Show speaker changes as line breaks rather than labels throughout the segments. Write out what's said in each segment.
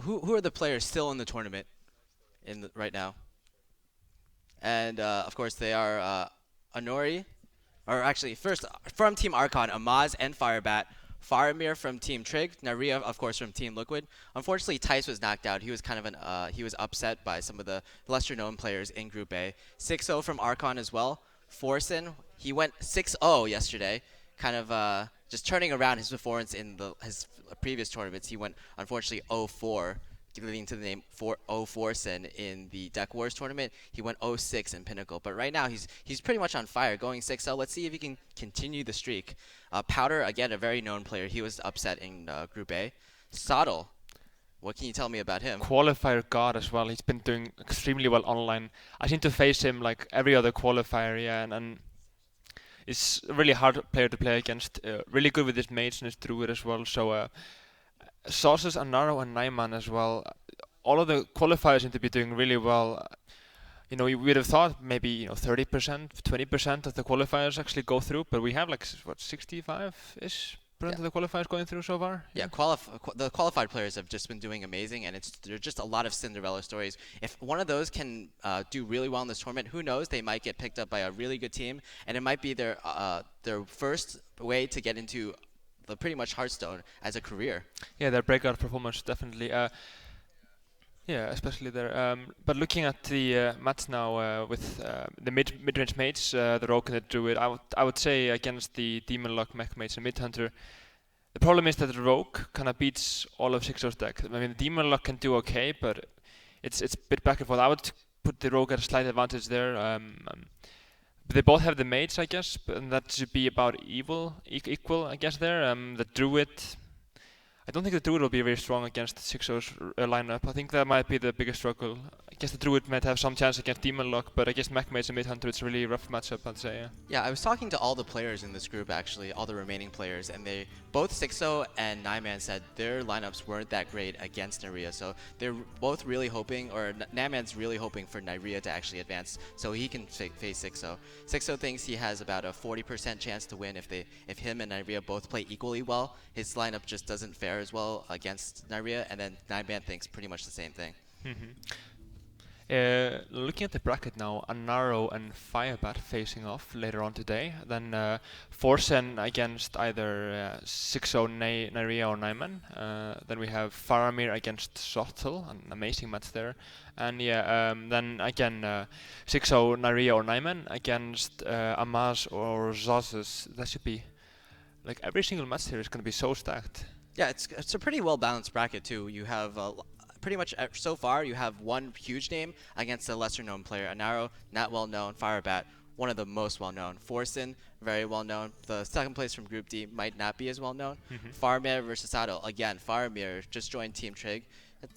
who are the players still in the tournament right now? And of course they are Honori, or actually first from Team Archon, Amaz and Firebat. Faramir from Team Trig, Neirea of course from Team Liquid. Unfortunately, Tice was knocked out. He was kind of he was upset by some of the lesser known players in Group A. Xixo from Archon as well. Forsen, he went 6-0 yesterday, kind of just turning around his performance in his previous tournaments. He went unfortunately 0-4, leading to the name 4-0-Forsen in the Deck Wars tournament. He went 0-6 in Pinnacle, but right now he's pretty much on fire, going 6-0. Let's see if he can continue the streak. Powder, again, a very known player. He was upset in Group A. Sottle, what can you tell me about him?
Qualifier god as well. He's been doing extremely well online. I seem to face him like every other qualifier, yeah, and it's a really hard player to play against. Really good with his mage and his druid as well. So Sauces, Anaro, and Naiman as well. All of the qualifiers seem to be doing really well. You know, we would have thought maybe 30%, 20% of the qualifiers actually go through, but we have like what 65-ish percent of the qualifiers going through so far.
Yeah, the qualified players have just been doing amazing, and they're just a lot of Cinderella stories. If one of those can do really well in this tournament, who knows? They might get picked up by a really good team, and it might be their first way to get into pretty much Hearthstone as a career.
Yeah, their breakout performance definitely. Yeah, especially there. But looking at the match now with the mid-range mates, the Rogue and the Druid, I would say against the Demon Lock Mech mates and Mid Hunter, the problem is that the Rogue kind of beats all of Xixo's deck. I mean, the Demon Lock can do okay, but it's a bit back and forth. I would put the Rogue at a slight advantage there. But they both have the mates, I guess, and that should be about equal, I guess. There, the Druid. I don't think the Druid will be very strong against Xixo's lineup. I think that might be the biggest struggle. I guess the Druid might have some chance against Demon Lock, but I guess Mech Mates and Mid Hunter, it's a really rough matchup, I'd say. Yeah.
Yeah, I was talking to all the players in this group, actually, all the remaining players, and both Xixo and Nyman said their lineups weren't that great against Neirea, so they're both really hoping, or Nyman's really hoping for Neirea to actually advance so he can face Xixo. Xixo thinks he has about a 40% chance to win if him and Neirea both play equally well. His lineup just doesn't fare as well against Neirea, and then Nyman thinks pretty much the same thing.
Looking at the bracket now, Anaro and Firebat facing off later on today. Then Forsen against either Xixo, Neirea or Nyman. Then we have Faramir against Sottle, an amazing match there. And then again Xixo, Neirea or Nyman against Amaz or Zazes. That should be, like, every single match here is going to be so stacked.
Yeah, it's a pretty well balanced bracket too. You have pretty much so far you have one huge name against a lesser known player. Anaro, not well known. Firebat, one of the most well known. Forsen, very well known. The second place from Group D might not be as well known. Faramir versus Sottle. Again, Faramir just joined Team Trig.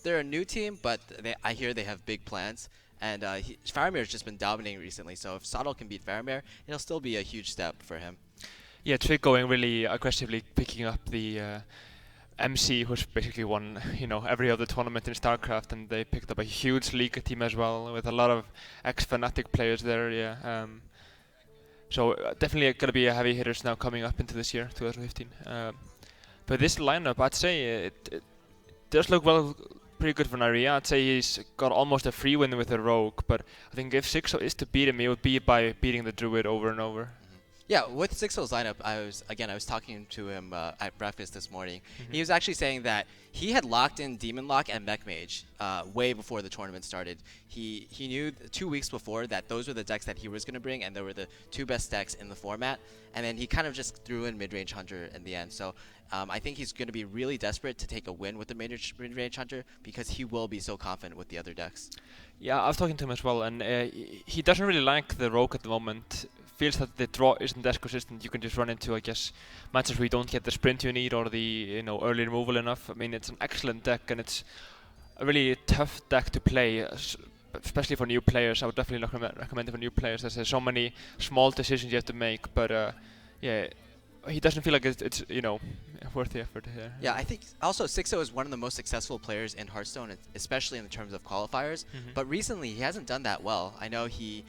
They're a new team, but I hear they have big plans. And Faramir has just been dominating recently, so if Sottle can beat Faramir, it'll still be a huge step for him.
Yeah, Trig going really aggressively, picking up the MC, who's basically won, every other tournament in StarCraft, and they picked up a huge league team as well with a lot of ex-Fnatic players there. Yeah, so definitely gonna be a heavy hitters now coming up into this year, 2015. But this lineup, I'd say it does look pretty good for Neirea. I'd say he's got almost a free win with the Rogue, but I think if Xixo is to beat him, it would be by beating the Druid over and over.
Yeah, with Xixo's lineup, I was talking to him at breakfast this morning. He was actually saying that he had locked in Demon Lock and Mech Mage way before the tournament started. He knew 2 weeks before that those were the decks that he was going to bring, and they were the two best decks in the format. And then he kind of just threw in Mid-Range Hunter in the end. So I think he's going to be really desperate to take a win with the Mid-Range Hunter because he will be so confident with the other decks.
Yeah, I was talking to him as well, and he doesn't really like the Rogue at the moment. Feels that the draw isn't as consistent. You can just run into, I guess, matches where you don't get the sprint you need or the early removal enough. I mean, it's an excellent deck, and it's a really tough deck to play, especially for new players. I would definitely recommend it for new players. There's so many small decisions you have to make, but yeah, he doesn't feel like it's worth the effort here.
Yeah, I think also Xixo is one of the most successful players in Hearthstone, especially in terms of qualifiers. But recently he hasn't done that well. I know he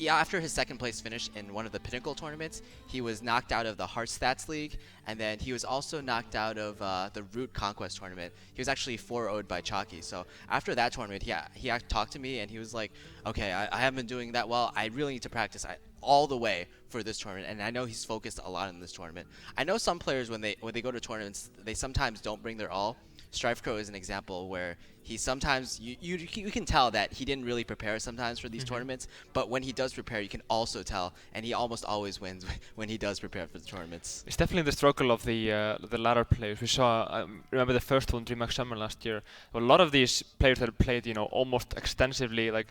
after his second place finish in one of the Pinnacle tournaments, he was knocked out of the Hearthstats League, and then he was also knocked out of the Root Conquest tournament. He was actually 4-0'd by Chalky. So after that tournament, he talked to me and he was like, okay, I haven't been doing that well. I really need to practice all the way for this tournament, and I know he's focused a lot on this tournament. I know some players when they go to tournaments, they sometimes don't bring their all. Strifecrow is an example where he sometimes you can tell that he didn't really prepare sometimes for these tournaments, but when he does prepare, you can also tell, and he almost always wins when he does prepare for the tournaments.
It's definitely the struggle of the ladder players. We saw, remember the first one, DreamHack Summer last year. A lot of these players that played, almost extensively, like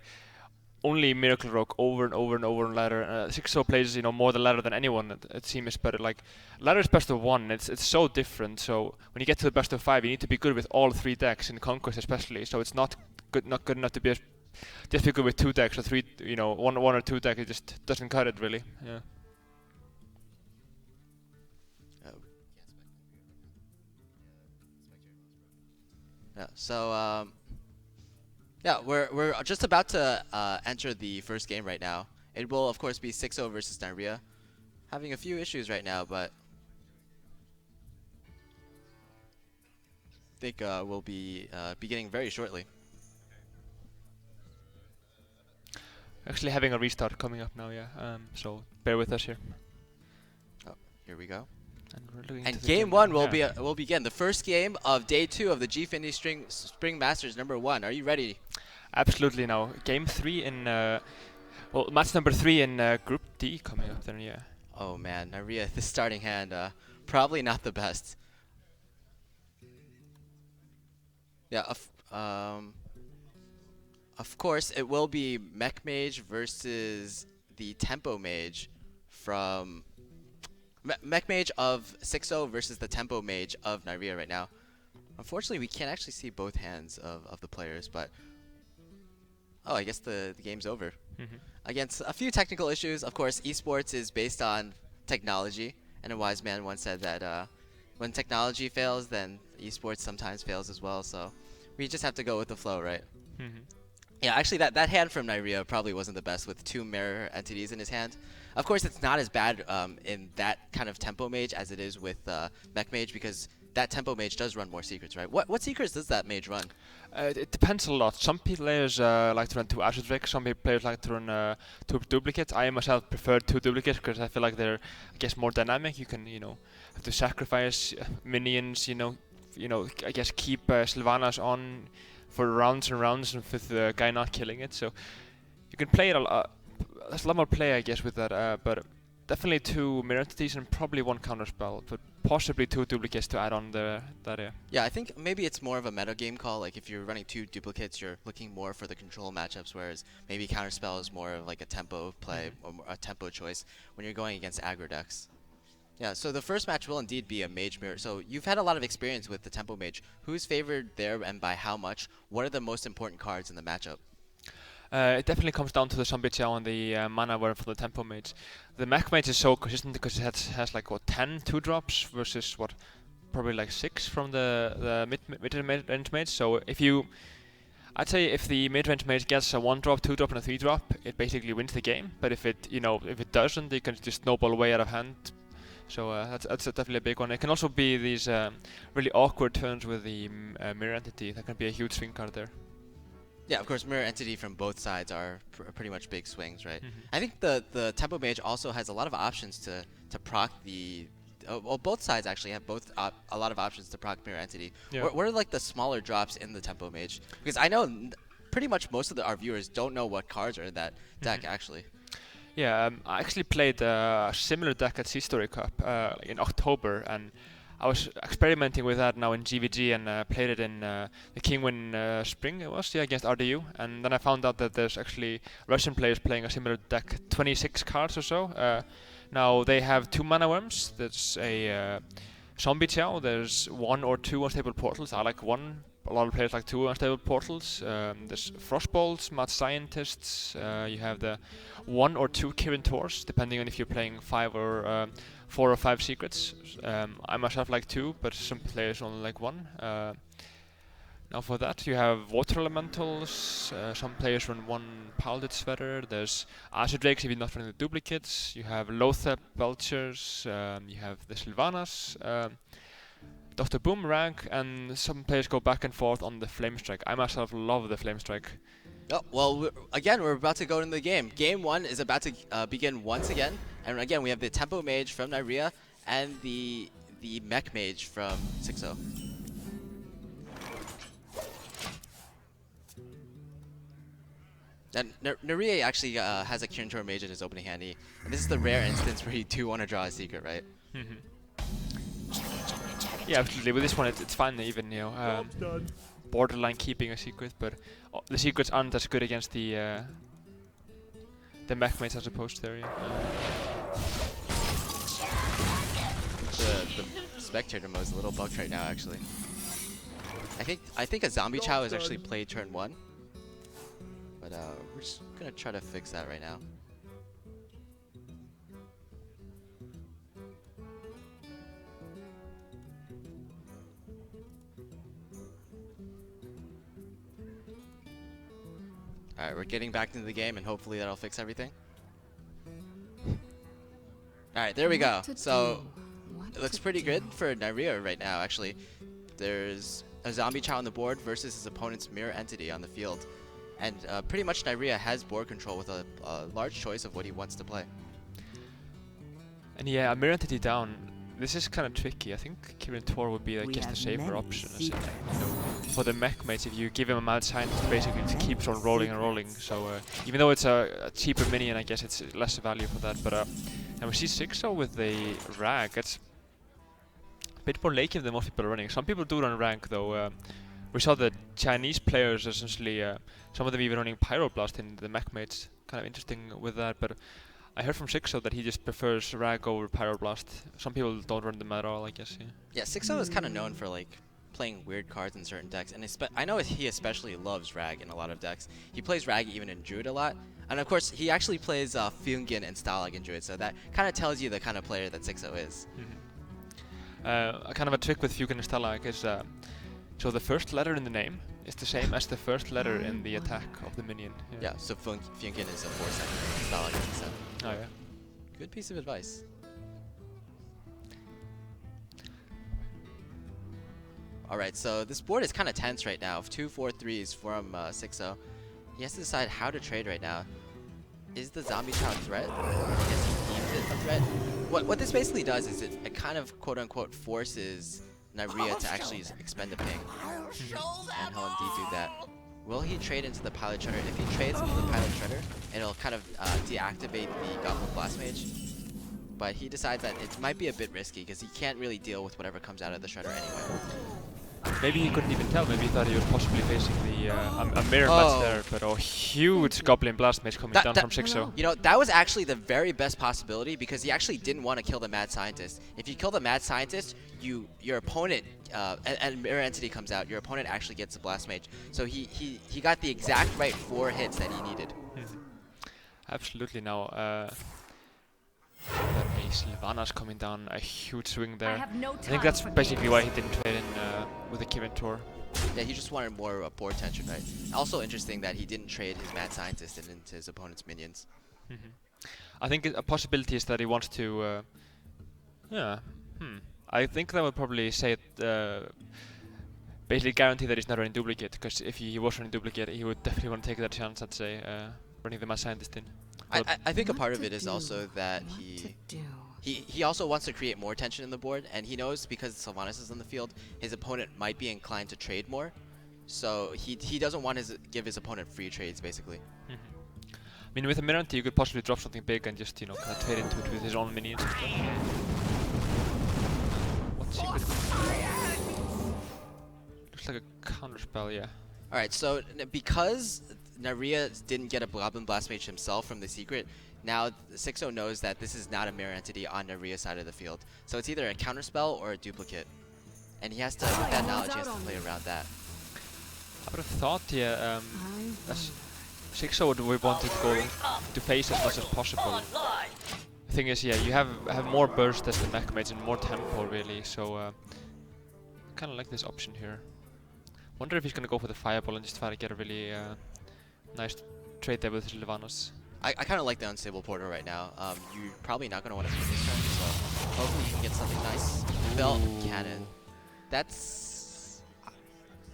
only Miracle Rogue over and over and over on ladder. Xixo plays, more the ladder than anyone. It seems, but like ladder is best of one. It's so different. So when you get to the best of 5, you need to be good with all 3 decks in Conquest, especially. So it's not good enough to be just be good with 2 decks or 3. One or 2 decks. It just doesn't cut it really. Yeah.
Yeah. So yeah, we're just about to enter the first game right now. It will of course be Xixo versus Neirea. Having a few issues right now, but I think we'll be beginning very shortly.
Actually having a restart coming up now, yeah. So bear with us here.
Oh, here we go.
And we're looking
And
into
game 1 will begin. The first game of day 2 of the Gfinity Spring Masters #1. Are you ready?
Absolutely. Now game 3 in well, match number 3 in Group D coming up then, yeah.
Oh man, Neirea, the starting hand probably not the best. Yeah, of course it will be Mech Mage versus the Tempo Mage from Mech Mage of Xixo versus the Tempo Mage of Neirea right now. Unfortunately, we can't actually see both hands of the players, but oh, I guess the game's over. Against a few technical issues, of course, esports is based on technology, and a wise man once said that when technology fails, then esports sometimes fails as well. So we just have to go with the flow, right? Yeah, actually, that hand from Neirea probably wasn't the best with 2 mirror entities in his hand. Of course, it's not as bad in that kind of Tempo Mage as it is with Mech Mage, because that Tempo Mage does run more secrets, right? What secrets does that mage run?
It depends a lot. Some players like to run 2 Acid Drake, some players like to run 2 duplicates. I myself prefer 2 duplicates because I feel like they're, I guess, more dynamic. You can, have to sacrifice minions, I guess keep Sylvanas on for rounds and rounds with the guy not killing it. So you can play it a lot. There's a lot more play, I guess, with that. But definitely 2 mirror entities and probably 1 counter spell, but possibly 2 duplicates to add on that.
Yeah, I think maybe it's more of a meta game call. Like if you're running 2 duplicates, you're looking more for the control matchups, whereas maybe counter spell is more of like a tempo play or a tempo choice when you're going against aggro decks. Yeah, so the first match will indeed be a mage mirror. So you've had a lot of experience with the tempo mage. Who's favored there and by how much? What are the most important cards in the matchup?
It definitely comes down to the Zombie Chow and the mana word for the Tempo Mage. The Mech Mage is so consistent because it has like what 10 2-drops versus what probably like 6 from the mid-range mage. So I'd say if the mid-range mage gets a 1-drop, 2-drop, and a 3-drop, it basically wins the game. But if it doesn't, they can just snowball way out of hand. So that's definitely a big one. It can also be these really awkward turns with the mirror entity. That can be a huge swing card there.
Yeah, of course, mirror entity from both sides are pretty much big swings, right? I think the Tempo Mage also has a lot of options to proc the. Well, both sides actually have a lot of options to proc mirror entity.
Yeah.
What are like the smaller drops in the Tempo Mage? Because I know pretty much most of our viewers don't know what cards are in that deck actually.
Yeah, I actually played a similar deck at Sea-Story Cup in October, and I was experimenting with that now in GVG and played it in the Kingwin Spring, it was, against RDU. And then I found out that there's actually Russian players playing a similar deck, 26 cards or so. Now they have 2 mana worms, there's a Zombie Chow, there's 1 or 2 unstable portals. I like 1. A lot of players like 2 unstable portals. There's Frostbolts, Mad Scientists. You have the 1 or 2 Kirin Tors, depending on if you're playing 5 or 4 or 5 secrets. I myself like 2, but some players only like 1. Now for that you have water elementals, some players run one Paladin Sweater, there's Azure Drakes if you're not running the duplicates, you have Lothep Belchers, you have the Sylvanas, Dr. Boomerang, and some players go back and forth on the Flame Strike. I myself love the Flame Strike.
Oh, well, again, we're about to go into the game. Game 1 is about to begin once again. And again, we have the Tempo Mage from Neirea and the Mech Mage from Xixo. And Neirea actually has a Kirin Mage in his opening hand. And this is the rare instance where you do want to draw a secret, right?
Yeah, absolutely. With this one, it's fine even, you know, borderline keeping a secret, but the secrets aren't as good against the mech mates as opposed to there. Yeah.
The spectator mode is a little bugged right now, actually. I think a zombie chow is actually played turn 1, but we're just gonna try to fix that right now. Alright, we're getting back into the game and hopefully that'll fix everything. Alright, there we go. So, it looks pretty good for Neirea right now, actually. There's a zombie chow on the board versus his opponent's mirror entity on the field. And pretty much Neirea has board control with a large choice of what he wants to play.
And yeah, a mirror entity down. This is kind of tricky. I think Kirin Tor would be, I guess, the safer option. As in, you know, for the mech mates, if you give him a mad scientist, basically it keeps on rolling and rolling. So even though it's a cheaper minion, I guess it's less value for that. But and we see Xixo with the rag. It's a bit more laky than most people are running. Some people do run rank though. We saw the Chinese players essentially, some of them even running Pyroblast in the mech mates. Kind of interesting with that, but I heard from Xixo that he just prefers Rag over Pyroblast. Some people don't run them at all, I guess.
Yeah, Xixo is kind of known for like playing weird cards in certain decks, and I know he especially loves Rag in a lot of decks. He plays Rag even in Druid a lot, and of course he actually plays Fyungin and Stalag in Druid, so that kind of tells you the kind of player that Xixo is.
Kind of a trick with Fyungin and Stalag is so the first letter in the name is the same as the first letter in the attack of the minion.
Yeah, so Fyungin is a 4/7, Stalag is a 7.
Oh yeah.
Good piece of advice. Alright, so this board is kind of tense right now. 2 4-3s from Xixo. He has to decide how to trade right now. Is the zombie chow a threat? I guess he deems it a threat. What this basically does is it kind of quote-unquote forces Neirea to actually expend a ping. And he'll indeed do that. Will he trade into the Pilot Shredder? If he trades into the Pilot Shredder, it'll kind of deactivate the Goblin Blast Mage. But he decides that it might be a bit risky because he can't really deal with whatever comes out of the Shredder anyway.
Maybe he couldn't even tell. Maybe he thought he was possibly facing the a mirror match there, but a huge Goblin Blast Mage coming down from Xixo.
You know, that was actually the very best possibility because he actually didn't want to kill the Mad Scientist. If you kill the Mad Scientist, your opponent and mirror entity comes out, your opponent actually gets the Blast Mage. So he got the exact right 4 hits that he needed.
Absolutely. Now a Sylvanas coming down, a huge swing there. I think that's basically why he didn't trade in with the Kirin Tor.
Yeah, he just wanted more board tension, right? Also interesting that he didn't trade his Mad Scientist into his opponent's minions.
I think a possibility is that he wants to I think that would probably say basically guarantee that he's not running duplicate, because if he was running duplicate, he would definitely want to take that chance, I'd say, running the Mad Scientist in.
I think a part of it is also that he also wants to create more tension in the board, and he knows because Sylvanas is on the field, his opponent might be inclined to trade more. So he doesn't want to give his opponent free trades, basically.
I mean, with a Mirante, you could possibly drop something big and just, you know, kind of trade into it with his own minions and stuff. What secret? Looks like a counter spell, yeah.
Alright, so because Neirea didn't get a Goblin Blast Mage himself from the secret, now Xixo knows that this is not a mirror entity on Neirea's side of the field. So it's either a counter spell or a duplicate. And he has to, with that knowledge, he has to play around that.
I would have thought, yeah, Xixo would want to go to face as much as possible. The thing is, yeah, you have more burst as the mech mage and more tempo, really, so kind of like this option here. Wonder if he's gonna go for the fireball and just try to get a really nice trade there with Sylvanas.
I kind of like the unstable portal right now. You're probably not going to want to swing this turn, so hopefully you can get something nice. Belt Cannon. That's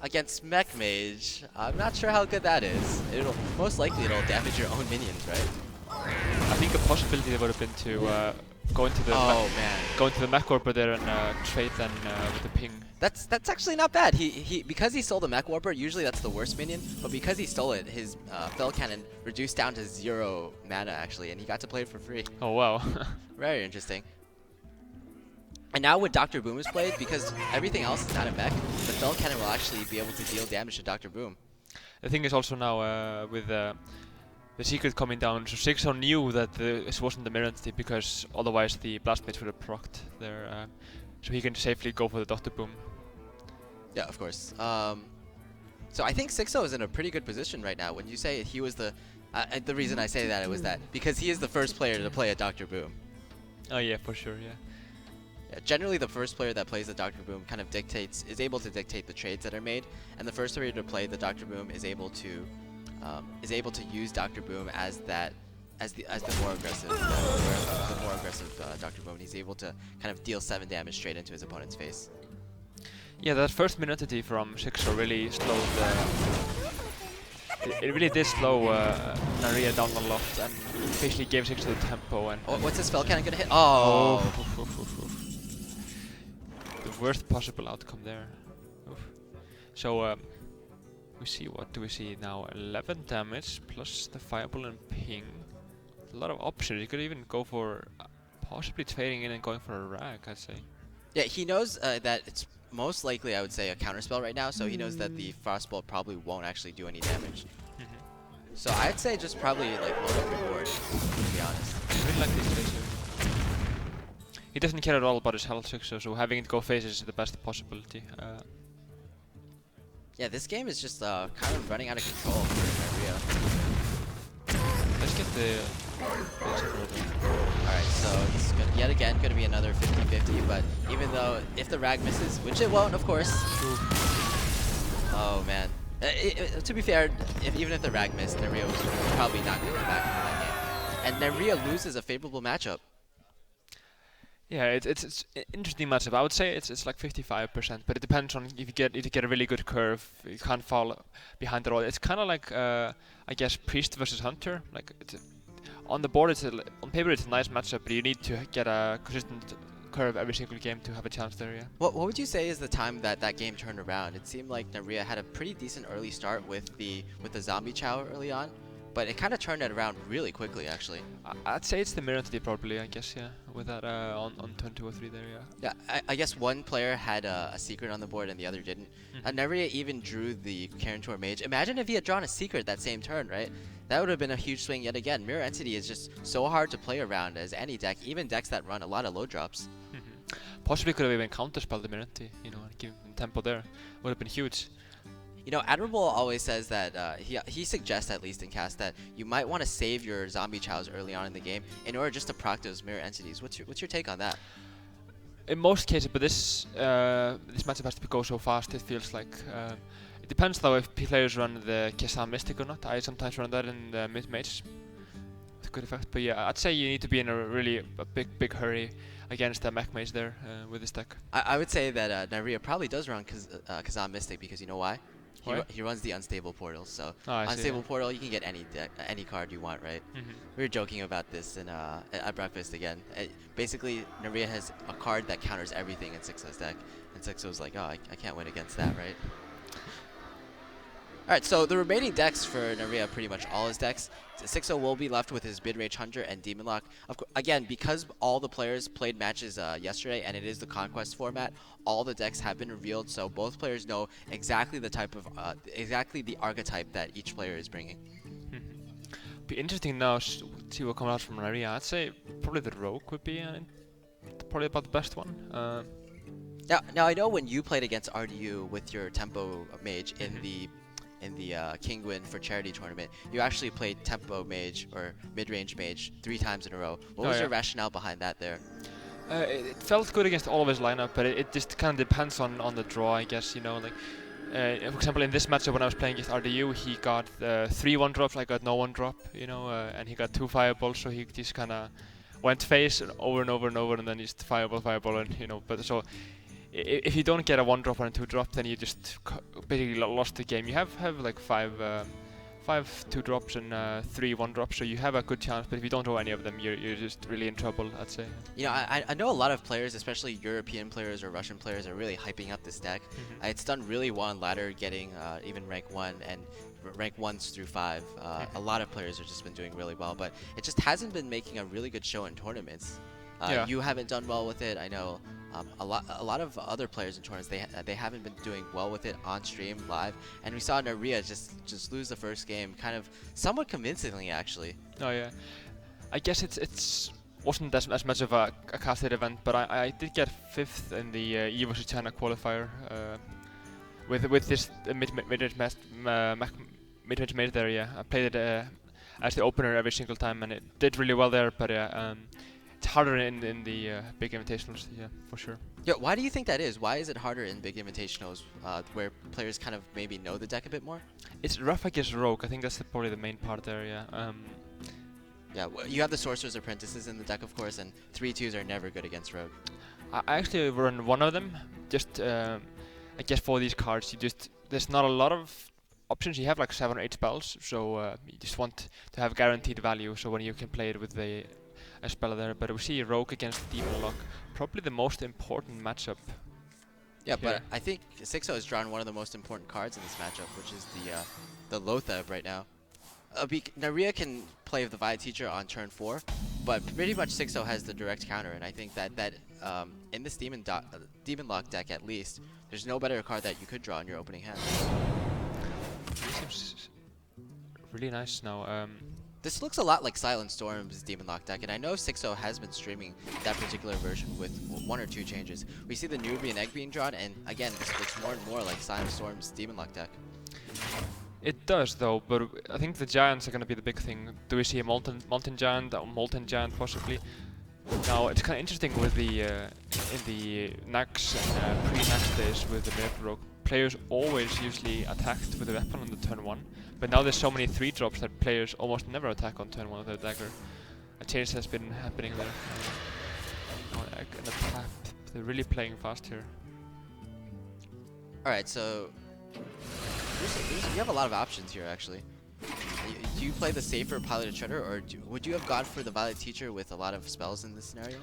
against Mech Mage. I'm not sure how good that is. It'll most likely it'll damage your own minions, right?
I think a possibility would have been to go into the mech warper there and trade then with the ping.
That's actually not bad. He because he stole the mech warper. Usually that's the worst minion, but because he stole it, his fell cannon reduced down to 0 mana actually, and he got to play it for free.
Oh wow.
Very interesting. And now with Dr. Boom is played, because everything else is not a mech, the fell cannon will actually be able to deal damage to Dr. Boom.
The thing is also now with the secret coming down, so Xixo knew that this wasn't the mirror entity because otherwise the blast mage would have procced there, so he can safely go for the Dr. Boom.
Yeah, of course. So I think Xixo is in a pretty good position right now. When you say he was the reason I say that was that because he is the first player to play a Dr. Boom.
Oh yeah, for sure, yeah.
Yeah, generally the first player that plays the Dr. Boom kind of is able to dictate the trades that are made, and the first player to play the Dr. Boom is able to use Dr. Boom as the more aggressive Dr. Boom. He's able to kind of deal 7 damage straight into his opponent's face.
Yeah, that first min entity from Xixo really slowed it really did slow Neirea down a lot and basically gave Xixo the tempo. And
what's this spell cannon gonna hit? Oh!
The worst possible outcome there. Oof. So we see, what do we see now? 11 damage plus the fireball and ping. A lot of options. You could even go for possibly trading in and going for a rag, I'd say.
Yeah, he knows that it's most likely, I would say, a counterspell right now, so he knows that the Frostbolt probably won't actually do any damage. So I'd say just probably like load up your board, to be honest.
I really like these phases. He doesn't care at all about his health, so having it go phases is the best possibility.
Yeah, this game is just kind of running out of control for Neirea.
Let's get the
Alright, so he's yet again going to be another 50-50, but even though if the rag misses, which it won't, of course. Oh man. To be fair, even if the rag missed, Neirea was probably not going to come back into that game. And Neirea loses a favorable matchup.
Yeah, it's an interesting matchup. I would say it's like 55%, but it depends on if you get a really good curve, you can't fall behind the roll. It's kind of like I guess Priest versus Hunter. Like on the board, on paper it's a nice matchup, but you need to get a consistent curve every single game to have a chance there. Yeah.
What would you say is the time that game turned around? It seemed like Neirea had a pretty decent early start with the zombie chow early on, but it kind of turned it around really quickly, actually.
I'd say it's the mirror entity probably, I guess, yeah, with that on turn 2 or 3 there, yeah.
Yeah, I guess one player had a secret on the board and the other didn't. Neirea even drew the Karentor Mage. Imagine if he had drawn a secret that same turn, right? That would have been a huge swing yet again. Mirror Entity is just so hard to play around as any deck, even decks that run a lot of low drops.
Possibly could have even counterspelled the mirror entity, you know, and give him tempo there. Would have been huge.
You know, Admirable always says that he suggests, at least in cast, that you might want to save your zombie chows early on in the game in order just to proc those mirror entities. What's your take on that?
In most cases, but this matchup has to go so fast. It feels like it depends though if players run the Kesa Mystic or not. I sometimes run that in the mid mage with good effect. But yeah, I'd say you need to be in a big hurry against the mech mage there with this deck.
I would say that Neirea probably does run Kazan Mystic because you know why? He runs the unstable portal, so unstable portal you can get any card you want, right? We were joking about this at breakfast again. Basically, Neirea has a card that counters everything in Xixo's deck, and Xixo's like, oh, I can't win against that, right? Alright, so the remaining decks for Neirea, pretty much all his decks, Xixo will be left with his Mid-Range Hunter and Demon Lock. Again, because all the players played matches yesterday and it is the Conquest format, all the decks have been revealed, so both players know exactly the type of, exactly the archetype that each player is bringing.
Be interesting now to see what comes out from Neirea. I'd say probably the Rogue would be probably about the best one.
Now I know when you played against RDU with your Tempo Mage in the Kingwin for Charity tournament, you actually played Tempo Mage or Mid-Range Mage 3 times in a row. What was your rationale behind that there?
It felt good against all of his lineup, but it just kind of depends on the draw, I guess. You know, like For example, in this matchup when I was playing against RDU, he got 3 1-drops, I got no 1-drop, you know, and he got 2 fireballs, so he just kind of went face over and over and over, and then just fireball, and you know. But so if you don't get a 1-drop or a 2-drop, then you just basically lost the game. You have like 5 2-drops and 3 1-drops, so you have a good chance. But if you don't draw any of them, you're just really in trouble, I'd say.
You know, I know a lot of players, especially European players or Russian players, are really hyping up this deck. It's done really well on ladder, getting even rank 1 and rank 1s through 5. A lot of players have just been doing really well, but it just hasn't been making a really good show in tournaments. You haven't done well with it. I know a lot of other players in tournaments, they haven't been doing well with it on stream live, and we saw Neirea just lose the first game, kind of somewhat convincingly actually.
Oh yeah, I guess it's wasn't as much of a casted event, but I did get 5th in the EU vs China qualifier with this mid-range mage there. Yeah, I played it as the opener every single time, and it did really well there. But it's harder in the big invitationals, yeah, for sure.
Yeah, why do you think that is? Why is it harder in big invitationals where players kind of maybe know the deck a bit more?
It's rough against Rogue. I think that's probably the main part there, yeah.
Yeah, you have the Sorcerer's Apprentices in the deck, of course, and 3/2s are never good against Rogue.
I actually run one of them. Just, I guess for these cards, there's not a lot of options. You have like 7 or 8 spells, so you just want to have guaranteed value. So when you can play it with a spell there, but we see Rogue against Demon Lock, probably the most important matchup.
Yeah, but I think Xixo has drawn one of the most important cards in this matchup, which is the Lotheb right now. Neirea can play the Violet Teacher on turn 4, but pretty much Xixo has the direct counter, and I think that in this Demon Lock deck at least, there's no better card that you could draw in your opening hand.
This seems really nice now.
This looks a lot like Silent Storm's Demon Lock deck, and I know Xixo has been streaming that particular version with 1 or 2 changes. We see the Nubian Egg being drawn, and again, this looks more and more like Silent Storm's Demon Lock deck.
It does though, but I think the Giants are going to be the big thing. Do we see a Molten Giant, or Molten Giant possibly? Now, it's kind of interesting with the in the Nax and pre-Nax days with the Miracle Rogue, players always usually attacked with a weapon on the turn 1, but now there's so many 3-drops that players almost never attack on turn 1 with their dagger. A change has been happening there. They're really playing fast here.
Alright, so you have a lot of options here actually. Do you play the safer Piloted Shredder, or would you have gone for the Violet Teacher with a lot of spells in this scenario?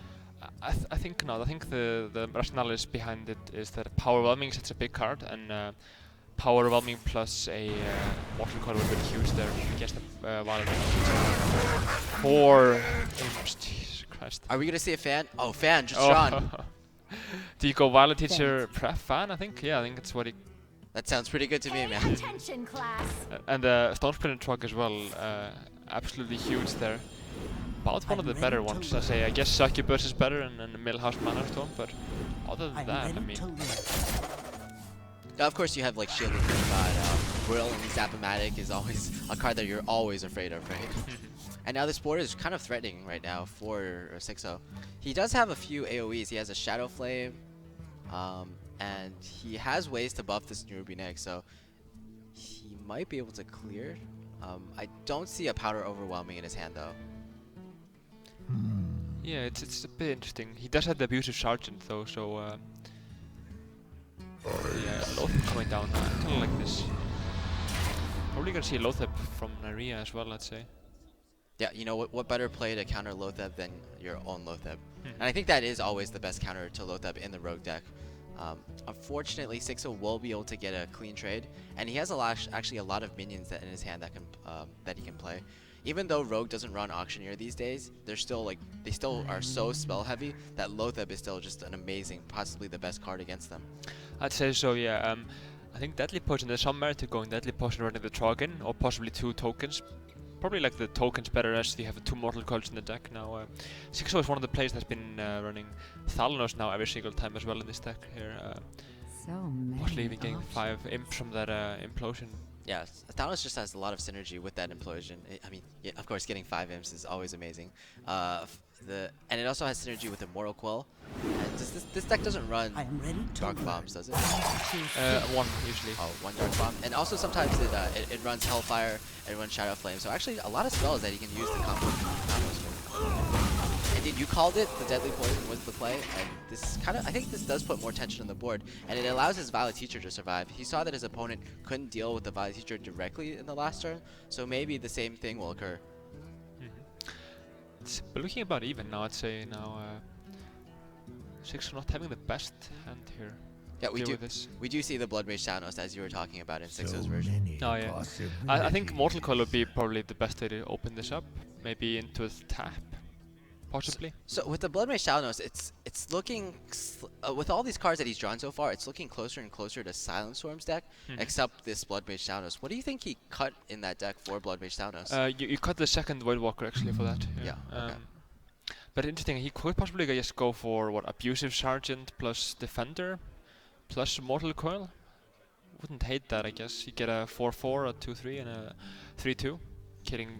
I think not. I think the rationale is behind it is that Power Overwhelming is such a big card, and Power Overwhelming plus a Mortal Coil would have been huge there against the Violet Teacher. 4 imps, Jesus Christ.
Are we gonna see a fan? Oh, fan just drawn.
Do you go Violet Teacher pref fan? I think, yeah, I think that's what he.
That sounds pretty good to me, man.
Attention, class.
And Stone Splinter Truck as well, absolutely huge there. About one of the better ones, I say. I guess Succubus is better and Millhouse Manor Stone, but other than that, I mean.
Of course, you have like Shielding God. Whirl and Zap-O-Matic is always a card that you're always afraid of, right? And now this board is kind of threatening right now for Xixo. He does have a few AoEs. He has a Shadow Flame, and he has ways to buff this Nubian Egg, so he might be able to clear. I don't see a Powder Overwhelming in his hand though.
Yeah, it's a bit interesting. He does have the Abusive Sergeant though, so yeah, Lotheb coming down. I kind of like this. Probably gonna see a Lotheb from Neirea as well, I'd say.
Yeah, you know what better play to counter Lotheb than your own Lotheb? And I think that is always the best counter to Lotheb in the Rogue deck. Unfortunately, Xixo will be able to get a clean trade, and he has actually a lot of minions in his hand that he can play. Even though Rogue doesn't run Auctioneer these days, they still are so spell heavy that Lotheb is still just an amazing, possibly the best card against them.
I'd say so, yeah. I think Deadly Potion, there's some merit to going Deadly Potion running the Troggin, or possibly 2 tokens. Probably like the tokens better as you have 2 Mortal Coils in the deck now. Xixo is one of the players that's been running Thalanos now every single time as well in this deck here. Mostly even getting 5 imps from that implosion.
Yeah, Thalanos just has a lot of synergy with that implosion. I mean, yeah, of course, getting 5 imps is always amazing. and it also has synergy with Immortal Quill. And this deck doesn't run
I am ready to
Dark
learn.
Bombs, does it?
One usually.
Oh, one Dark Bomb. And also sometimes it runs Hellfire, it runs Shadow Flame. So actually a lot of spells that he can use to combo combos with. Indeed, you called it. The Deadly Poison was the play. And this I think this does put more tension on the board. And it allows his Violet Teacher to survive. He saw that his opponent couldn't deal with the Violet Teacher directly in the last turn. So maybe the same thing will occur.
But looking about even now, I'd say now Xixo not having the best hand here.
Yeah, we
Deal
do.
with this.
We do see the Blood Mage Thanos as you were talking about in Xixo's version.
Oh yeah. I think Mortal Coil would be probably the best way to open this up. Maybe into a tap, possibly.
So with the Blood Mage Thanos, it's looking with all these cards that he's drawn so far, it's looking closer and closer to Silent Storm's deck, except this Blood Mage Thanos. What do you think he cut in that deck for Blood Mage Thanos?
You cut the second Void Walker actually for that.
Yeah. Okay.
But interesting, he could possibly just go for what, Abusive Sergeant plus Defender plus Mortal Coil. Wouldn't hate that, I guess. You get a 4/4, a 2/3, and a 3/2, killing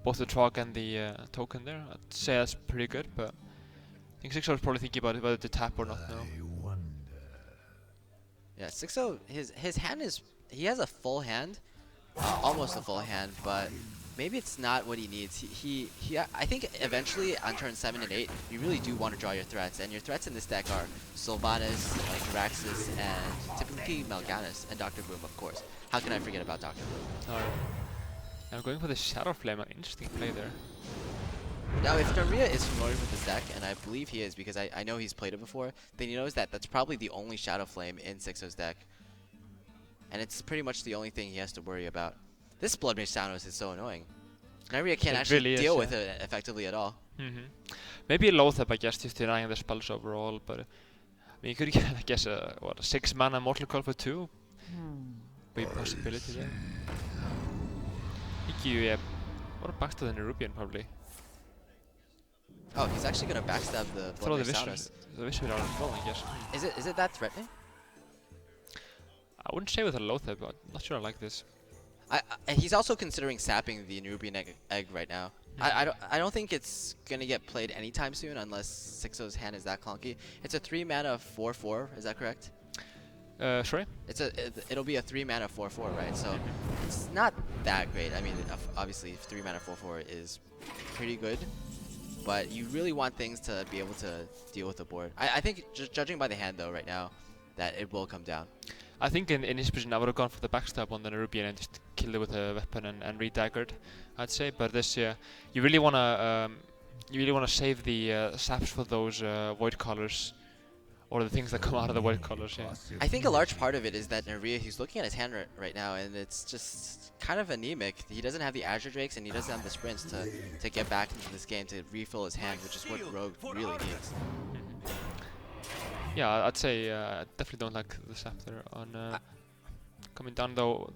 both the Trog and the token there. I'd say that's pretty good, but I think Xixo is probably thinking about whether to tap or not now.
Yeah, Xixo, his hand is, he has a full hand, almost a full hand, but maybe it's not what he needs. I think eventually on turn 7 and 8, you really do want to draw your threats, and your threats in this deck are Sylvanas, like Raxus, and typically Mal'Ganis, and Dr. Boom, of course. How can I forget about Dr. Boom?
Alright. I'm going for the Shadow Flame, an interesting play there.
Now, if Neirea is familiar with this deck, and I believe he is because I know he's played it before, then he knows that that's probably the only Shadow Flame in Xixo's deck. And it's pretty much the only thing he has to worry about. This Blood Mage Thanos is so annoying. Neirea can't actually
really
deal
is,
with it effectively at all.
Maybe a Loatheb, I guess, just denying the spells overall, but I mean, you could get, I guess, a 6 mana Mortal Coil for 2? Be a possibility there. I think you, or back to the Nerubian probably.
Oh, he's actually gonna backstab the
Throw
Blood
the
Mage
Vicious,
Thanos.
the Vicious out as well, I guess.
Is it that threatening?
I wouldn't say with a Loatheb, but I'm not sure I like this.
He's also considering sapping the Nerubian egg right now. I don't think it's gonna get played anytime soon unless Xixo's hand is that clunky. It's a 3 mana 4/4. Is that correct?
Sorry?
It'll be a 3 mana 4/4, right? So it's not that great. I mean, obviously 3 mana 4/4 is pretty good, but you really want things to be able to deal with the board. I think just judging by the hand though right now, that it will come down.
I think in his position I would have gone for the backstab on the Nerubian and just killed it with a weapon and re-daggered, I'd say. But this, you really wanna save the saps for those void colors, or the things that come out of the void colors. Yeah.
I think a large part of it is that Neirea, he's looking at his hand right now, and it's just kind of anemic. He doesn't have the Azure Drakes, and he doesn't have the sprints to get back into this game to refill his hand, which is what Rogue really needs.
Yeah, I'd say I definitely don't like the sap there on coming down though.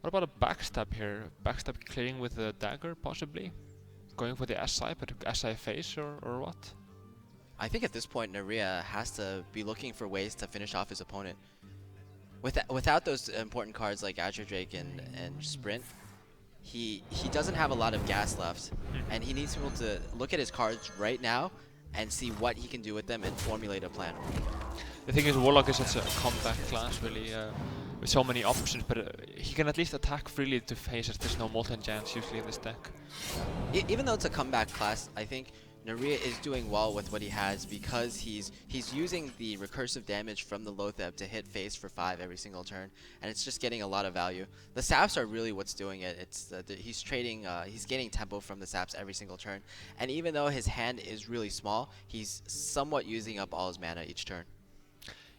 What about a backstab here? Backstab clearing with a dagger, possibly? Going for the SI, but SI face or what?
I think at this point, Neirea has to be looking for ways to finish off his opponent. Without those important cards like Azure Drake and Sprint, he doesn't have a lot of gas left, and he needs to be able to look at his cards right now and see what he can do with them and formulate a plan.
The thing is, Warlock is such a combat class, really, with so many options, but he can at least attack freely to face as there's no Molten Giants usually in this deck.
Even though it's a comeback class, I think Neirea is doing well with what he has because he's using the recursive damage from the Loatheb to hit face for 5 every single turn, and it's just getting a lot of value. The saps are really what's doing it. It's he's gaining tempo from the saps every single turn, and even though his hand is really small, he's somewhat using up all his mana each turn.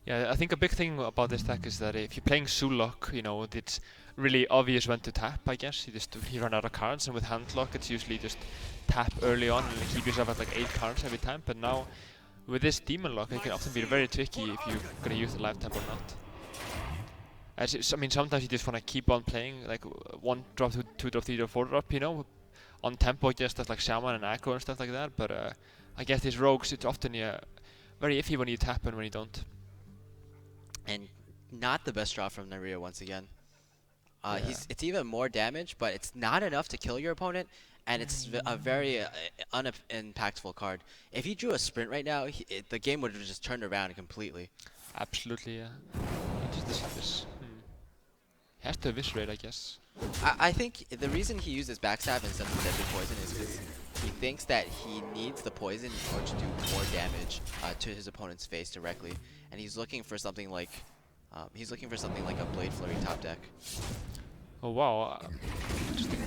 Yeah, I think a big thing about this deck is that if you're playing Zulok, you know, it's really obvious when to tap, I guess. You run out of cards, and with Handlock, it's usually just tap early on and keep yourself at like 8 cards every time. But now, with this Demon Lock, it can often be very tricky if you're gonna use the lifetime or not. I mean, sometimes you just wanna keep on playing, like 1 drop, 2 drop, 3 drop, 4 drop, you know, on tempo, just stuff like Shaman and Echo and stuff like that. But I guess these rogues, it's often very iffy when you tap and when you don't.
And not the best draw from Neirea once again.
Yeah.
It's even more damage, but it's not enough to kill your opponent. and it's a very unimpactful card. If he drew a sprint right now, the game would have just turned around completely.
Absolutely, yeah. Just this. He has to eviscerate, I guess.
I think the reason he uses backstab instead of deadly poison is because he thinks that he needs the poison in order to do more damage to his opponent's face directly, and he's looking for something like a Blade Flurry top deck.
Oh wow.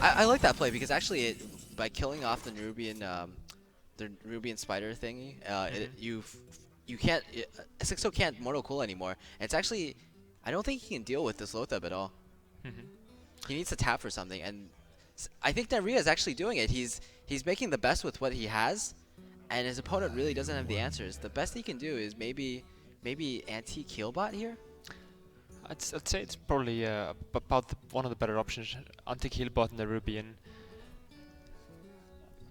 I like that play because actually, by killing off the Nerubian spider thingy, you can't Xixo can't Mortal Cool anymore. And it's actually, I don't think he can deal with this Lothab at all. He needs to tap for something, and I think Neirea is actually doing it. He's making the best with what he has, and his opponent really doesn't have the answers. The best he can do is maybe anti Keelbot here.
I'd say it's probably about one of the better options. Anti-Keelbot and the Rubian.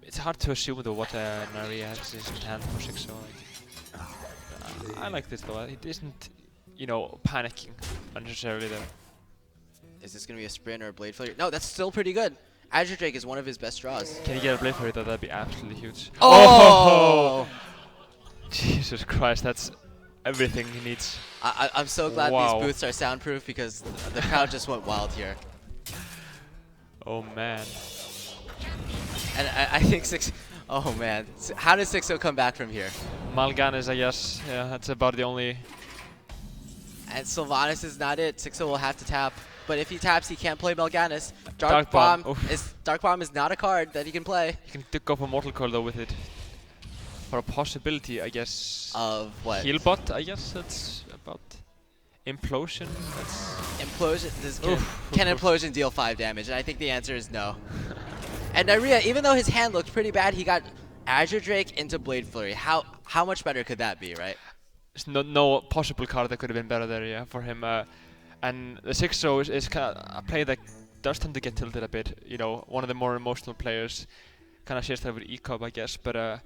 It's hard to assume though what Neirea has in his hand for Xixo. I like this though. It isn't, panicking unnecessarily there.
Is this going to be a sprint or a Blade Flurry? No, that's still pretty good. Azure Drake is one of his best draws.
Can he get a Blade Flurry though? That'd be absolutely huge.
Oh!
Jesus Christ, that's everything he needs.
I'm so glad these booths are soundproof because the crowd just went wild here.
Oh man.
And I think oh man. How does Xixo come back from here?
Mal'Ganis, I guess. Yeah, that's about the only...
And Sylvanas is not it. Xixo will have to tap. But if he taps, he can't play Mal'Ganis.
Dark Bomb.
Dark Bomb is not a card that he can play.
He can go for Mortal Coil though with it. For a possibility, I guess.
Of what?
Healbot, I guess that's about... Implosion? That's...
Implosion. Can Implosion deal 5 damage? And I think the answer is no. And Neirea, even though his hand looked pretty bad, he got Azure Drake into Blade Flurry. How much better could that be, right?
There's no possible card that could have been better there, yeah, for him. And the Xixo is kind of a play that does tend to get tilted a bit. One of the more emotional players. Kind of shares that with Ecob, I guess. But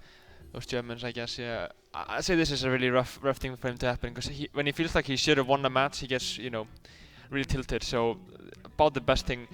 those Germans, I guess, yeah. I'd say this is a really rough thing for him to happen because when he feels like he should have won the match, he gets, really tilted. So about the best thing.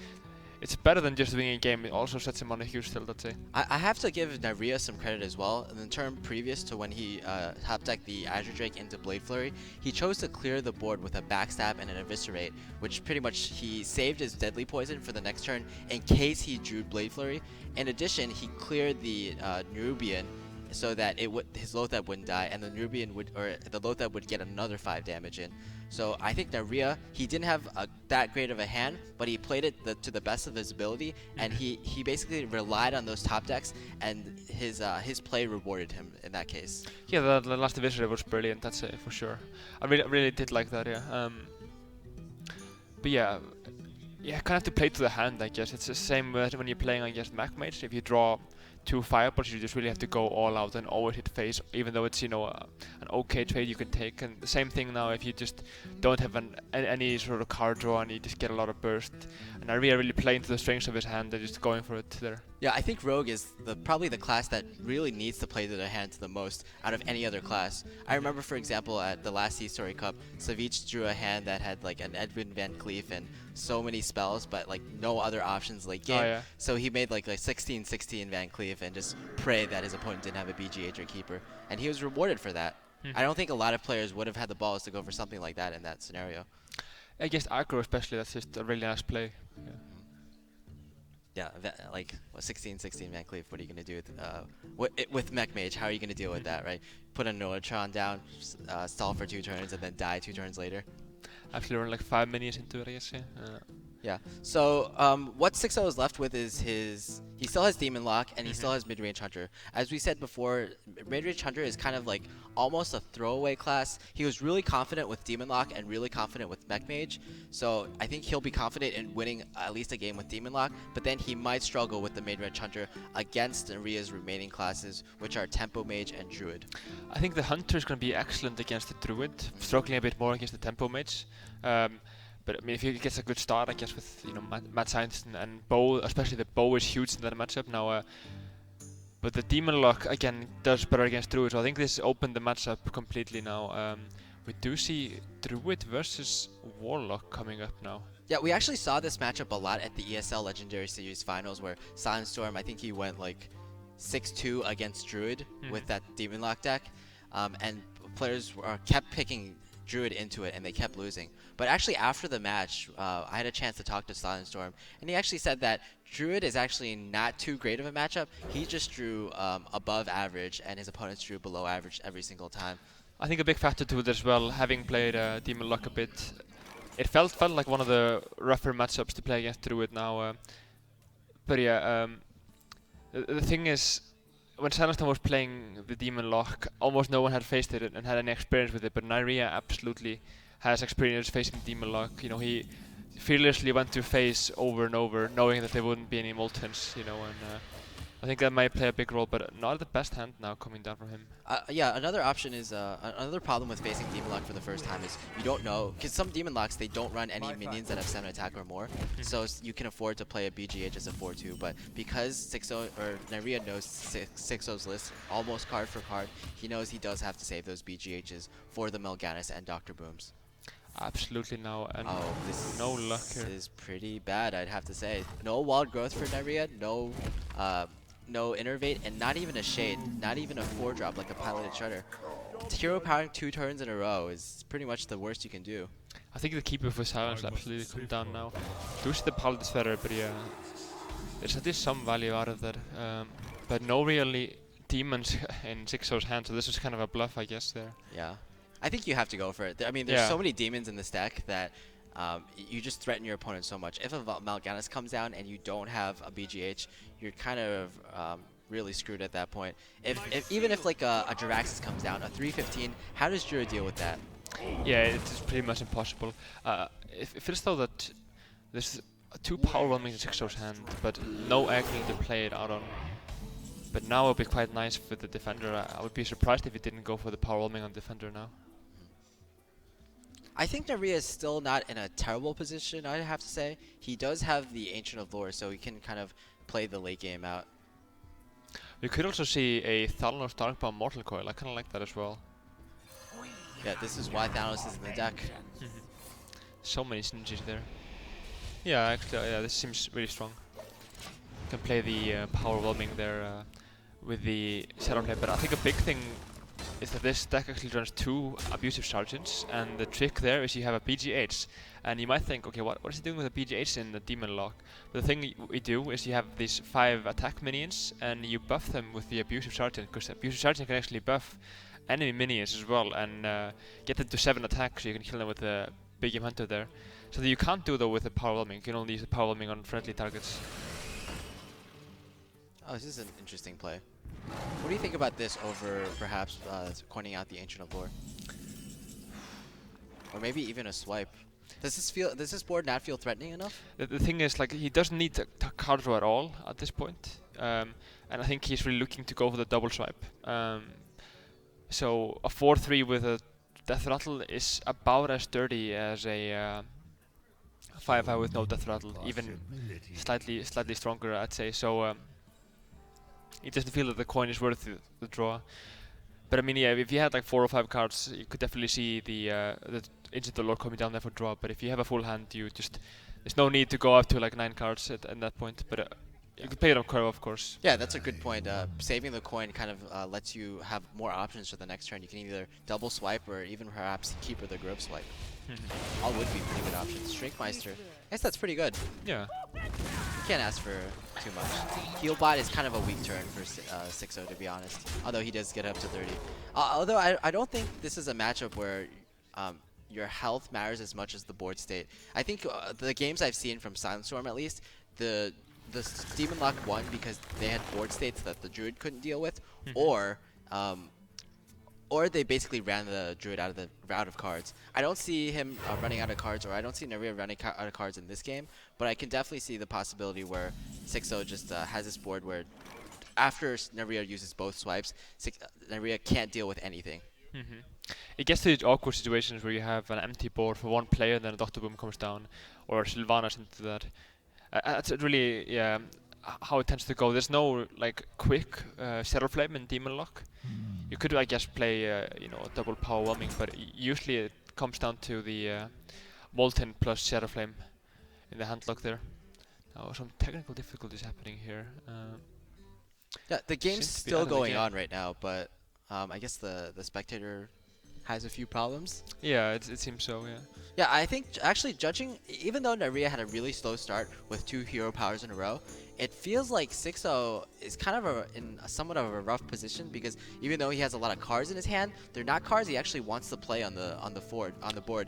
It's better than just winning a game. It also sets him on a huge tilt, I'd say.
I have to give Neirea some credit as well. In the turn previous to when he top decked the Azure Drake into Blade Flurry, he chose to clear the board with a backstab and an eviscerate, which pretty much he saved his deadly poison for the next turn in case he drew Blade Flurry. In addition, he cleared the Nerubian so that his Lothab wouldn't die, and the Lothab would get another 5 damage in. So I think Neirea, he didn't have that great of a hand, but he played it to the best of his ability, and he basically relied on those top decks, and his play rewarded him in that case.
Yeah, the last eviscerate was brilliant. That's it for sure. I really did like that. Yeah. But yeah, kind of have to play to the hand. I guess it's the same when you're playing against Mech Mage. If you draw 2 fireballs, you just really have to go all out and always hit face, even though it's an okay trade you can take. And the same thing now if you just don't have any sort of card draw and you just get a lot of burst. And Neirea really playing to the strengths of his hand and just going for it there.
Yeah, I think Rogue is probably the class that really needs to play to their hands the most out of any other class. I remember, for example, at the last Sea-Story Cup, Savich drew a hand that had like an Edwin Van Cleef and so many spells, but like no other options late game.
Oh, yeah.
So he made like a 16-16 Van Cleef and just prayed that his opponent didn't have a BGH or Keeper. And he was rewarded for that. I don't think a lot of players would have had the balls to go for something like that in that scenario.
I guess aggro especially, that's just a really nice play.
Yeah, like 16-16 Van Cleef, what are you going to do with Mech Mage? How are you going to deal with that, right? Put a Noatron down, stall for 2 turns, and then die 2 turns later?
Actually run like 5 minions into it, I guess, yeah.
Yeah. So what Xixo is left with is he still has Demon Lock and he still has Mid-Range Hunter. As we said before, Mid-Range Hunter is kind of like almost a throwaway class. He was really confident with Demon Lock and really confident with Mech Mage. So I think he'll be confident in winning at least a game with Demon Lock, but then he might struggle with the Mid-Range Hunter against Neirea's remaining classes, which are Tempo Mage and Druid.
I think the Hunter is going to be excellent against the Druid, struggling a bit more against the Tempo Mage. But I mean, if he gets a good start, I guess with Mad Scientist and Bow, especially the Bow is huge in that matchup now. But the Demon Lock again does better against Druid, so I think this opened the matchup completely now. We do see Druid versus Warlock coming up now.
Yeah, we actually saw this matchup a lot at the ESL Legendary Series Finals, where Silent Storm, I think he went like 6-2 against Druid with that Demon Lock deck, and players kept picking Druid into it, and they kept losing. But actually, after the match, I had a chance to talk to Silent Storm, and he actually said that Druid is actually not too great of a matchup. He just drew above average, and his opponents drew below average every single time.
I think a big factor to it as well, having played Demon Lock a bit, it felt like one of the rougher matchups to play against Druid now. But yeah, the thing is, when Sandstorm was playing the Demon Lock, almost no one had faced it and had any experience with it, but Neirea absolutely has experience facing Demon Lock. You know, he fearlessly went to face over and over, knowing that there wouldn't be any multons, you know, and I think that might play a big role, but not the best hand now coming down from him.
Yeah, another option is another problem with facing Demon Lock for the first time is you don't know, because some Demon Locks, they don't run any minions that have 7 attack or more, so you can afford to play a BGH as a 4-2, but because Xixo or Neirea knows Xixo's list almost card for card, he knows he does have to save those BGHs for the Melganis and Dr. Booms.
Absolutely now, and
this
no luck here.
is pretty bad, I'd have to say. No wild growth for Neirea, no innervate, and not even a shade, not even a 4-drop like a piloted shutter. Hero powering 2 turns in a row is pretty much the worst you can do.
I think the keeper for silence absolutely come down now. Do see the piloted shutter, but yeah, there's at least some value out of that. But no really demons in Xixo's hand, so this was kind of a bluff, I guess, there.
Yeah, I think you have to go for it. I mean, there's so many demons in this deck that you just threaten your opponent so much. If a Mal'Ganis comes down and you don't have a BGH, you're kind of really screwed at that point. Even if like a Jiraxis comes down, a 315, how does Jura deal with that?
Yeah, it's pretty much impossible. It feels though that there's 2 power whelming in Xixo's hand, but no angle to play it out on. But now it would be quite nice for the defender. I would be surprised if he didn't go for the power whelming on defender now.
I think Neirea is still not in a terrible position, I'd have to say. He does have the Ancient of Lore, so he can kind of play the late game out.
We could also see a Thanos Darkbound Mortal Coil. I kind of like that as well.
Yeah, this is why Thanos is in the deck.
So many synergies there. Yeah, actually, yeah, this seems really strong. Can play the power whelming there with the shadow play, but I think a big thing is that this deck actually runs 2 abusive sergeants, and the trick there is you have a BGH, and you might think, okay, what is he doing with a BGH in the Demon Lock? But the thing we do is you have these 5 attack minions, and you buff them with the abusive sergeant, because abusive sergeant can actually buff enemy minions as well, and get them to 7 attacks, so you can kill them with the Big Game Hunter there. So that you can't do though with the power whelming. You can only use the power whelming on friendly targets.
Oh, this is an interesting play. What do you think about this over perhaps coining out the Ancient of Lore? Or maybe even a swipe. Does this board not feel threatening enough?
The thing is, like, he doesn't need to card draw at all at this point. And I think he's really looking to go for the double swipe. So a 4-3 with a Death Rattle is about as dirty as a 5-5 with no Death Rattle, even slightly stronger, I'd say. So he doesn't feel that the coin is worth the draw. But I mean, yeah, if you had like 4 or 5 cards, you could definitely see the Ancient of Lore coming down there for draw. But if you have a full hand, there's no need to go up to like 9 cards at that point. But you could play it on curve, of course.
Yeah, that's a good point. Saving the coin kind of lets you have more options for the next turn. You can either double swipe or even perhaps keep or the grove swipe. All would be pretty good options. Shrinkmeister, I guess that's pretty good.
Yeah.
You can't ask for too much. Healbot is kind of a weak turn for Xixo, to be honest. Although he does get up to 30. Although I don't think this is a matchup where your health matters as much as the board state. I think the games I've seen from Silent Storm, at least, the Demon Lock won because they had board states that the Druid couldn't deal with, or they basically ran the Druid out of cards. I don't see him running out of cards, or I don't see Neirea running out of cards in this game, but I can definitely see the possibility where Xixo just has this board where after Neirea uses both swipes, Neirea can't deal with anything.
It gets to these awkward situations where you have an empty board for one player, and then a Dr. Boom comes down, or Sylvanas into that. That's really, yeah. how it tends to go. There's no like quick Shadow Flame in Demon Lock. You could, I guess, play you know, double power whelming, but usually it comes down to the Molten plus Shadow Flame in the hand lock there. Now some technical difficulties happening here.
Yeah, the game's
Seems to be
still
out of the
going
game.
on right now, but I guess the spectator has a few problems.
Yeah, it seems so. Yeah.
Yeah, I think actually judging, even though Neirea had a really slow start with 2 hero powers in a row, it feels like Xixo is kind of in somewhat of a rough position because even though he has a lot of cards in his hand, they're not cards he actually wants to play on the board.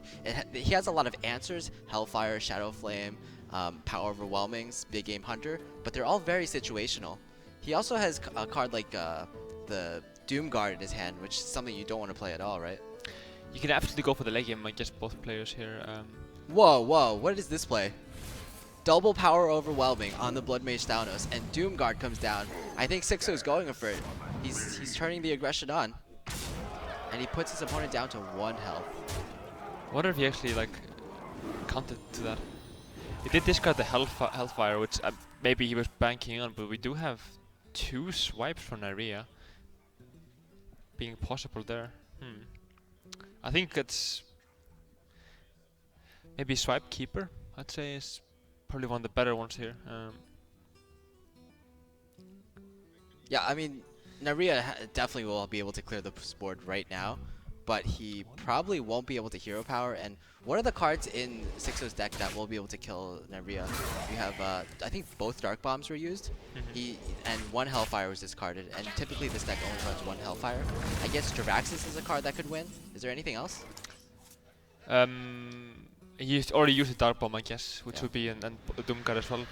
He has a lot of answers: Hellfire, Shadow Flame, Power Overwhelmings, Big Game Hunter, but they're all very situational. He also has a card like the Doom Guard in his hand, which is something you don't want to play at all, right?
You can absolutely go for the leg game, I guess, both players here.
Whoa, whoa, what is this play? Double power overwhelming on the Blood Mage Thanos, and Doom Guard comes down. I think Xixo is going for it. He's turning the aggression on, and he puts his opponent down to 1 health.
I wonder if he actually like counted to that. He did discard the Hellfire, which maybe he was banking on, but we do have 2 swipes from Neirea being possible there. I think it's maybe Swipe Keeper, I'd say, is probably one of the better ones here.
Yeah, I mean, Neirea definitely will be able to clear the board right now, but he probably won't be able to hero power. And what are the cards in Xixo's deck that will be able to kill Neirea? You have, I think both Dark Bombs were used. And 1 Hellfire was discarded, and typically this deck only runs 1 Hellfire. I guess Jiraxis is a card that could win. Is there anything else?
He already used the Dark Bomb, I guess, which would be and Doomguard as well. Do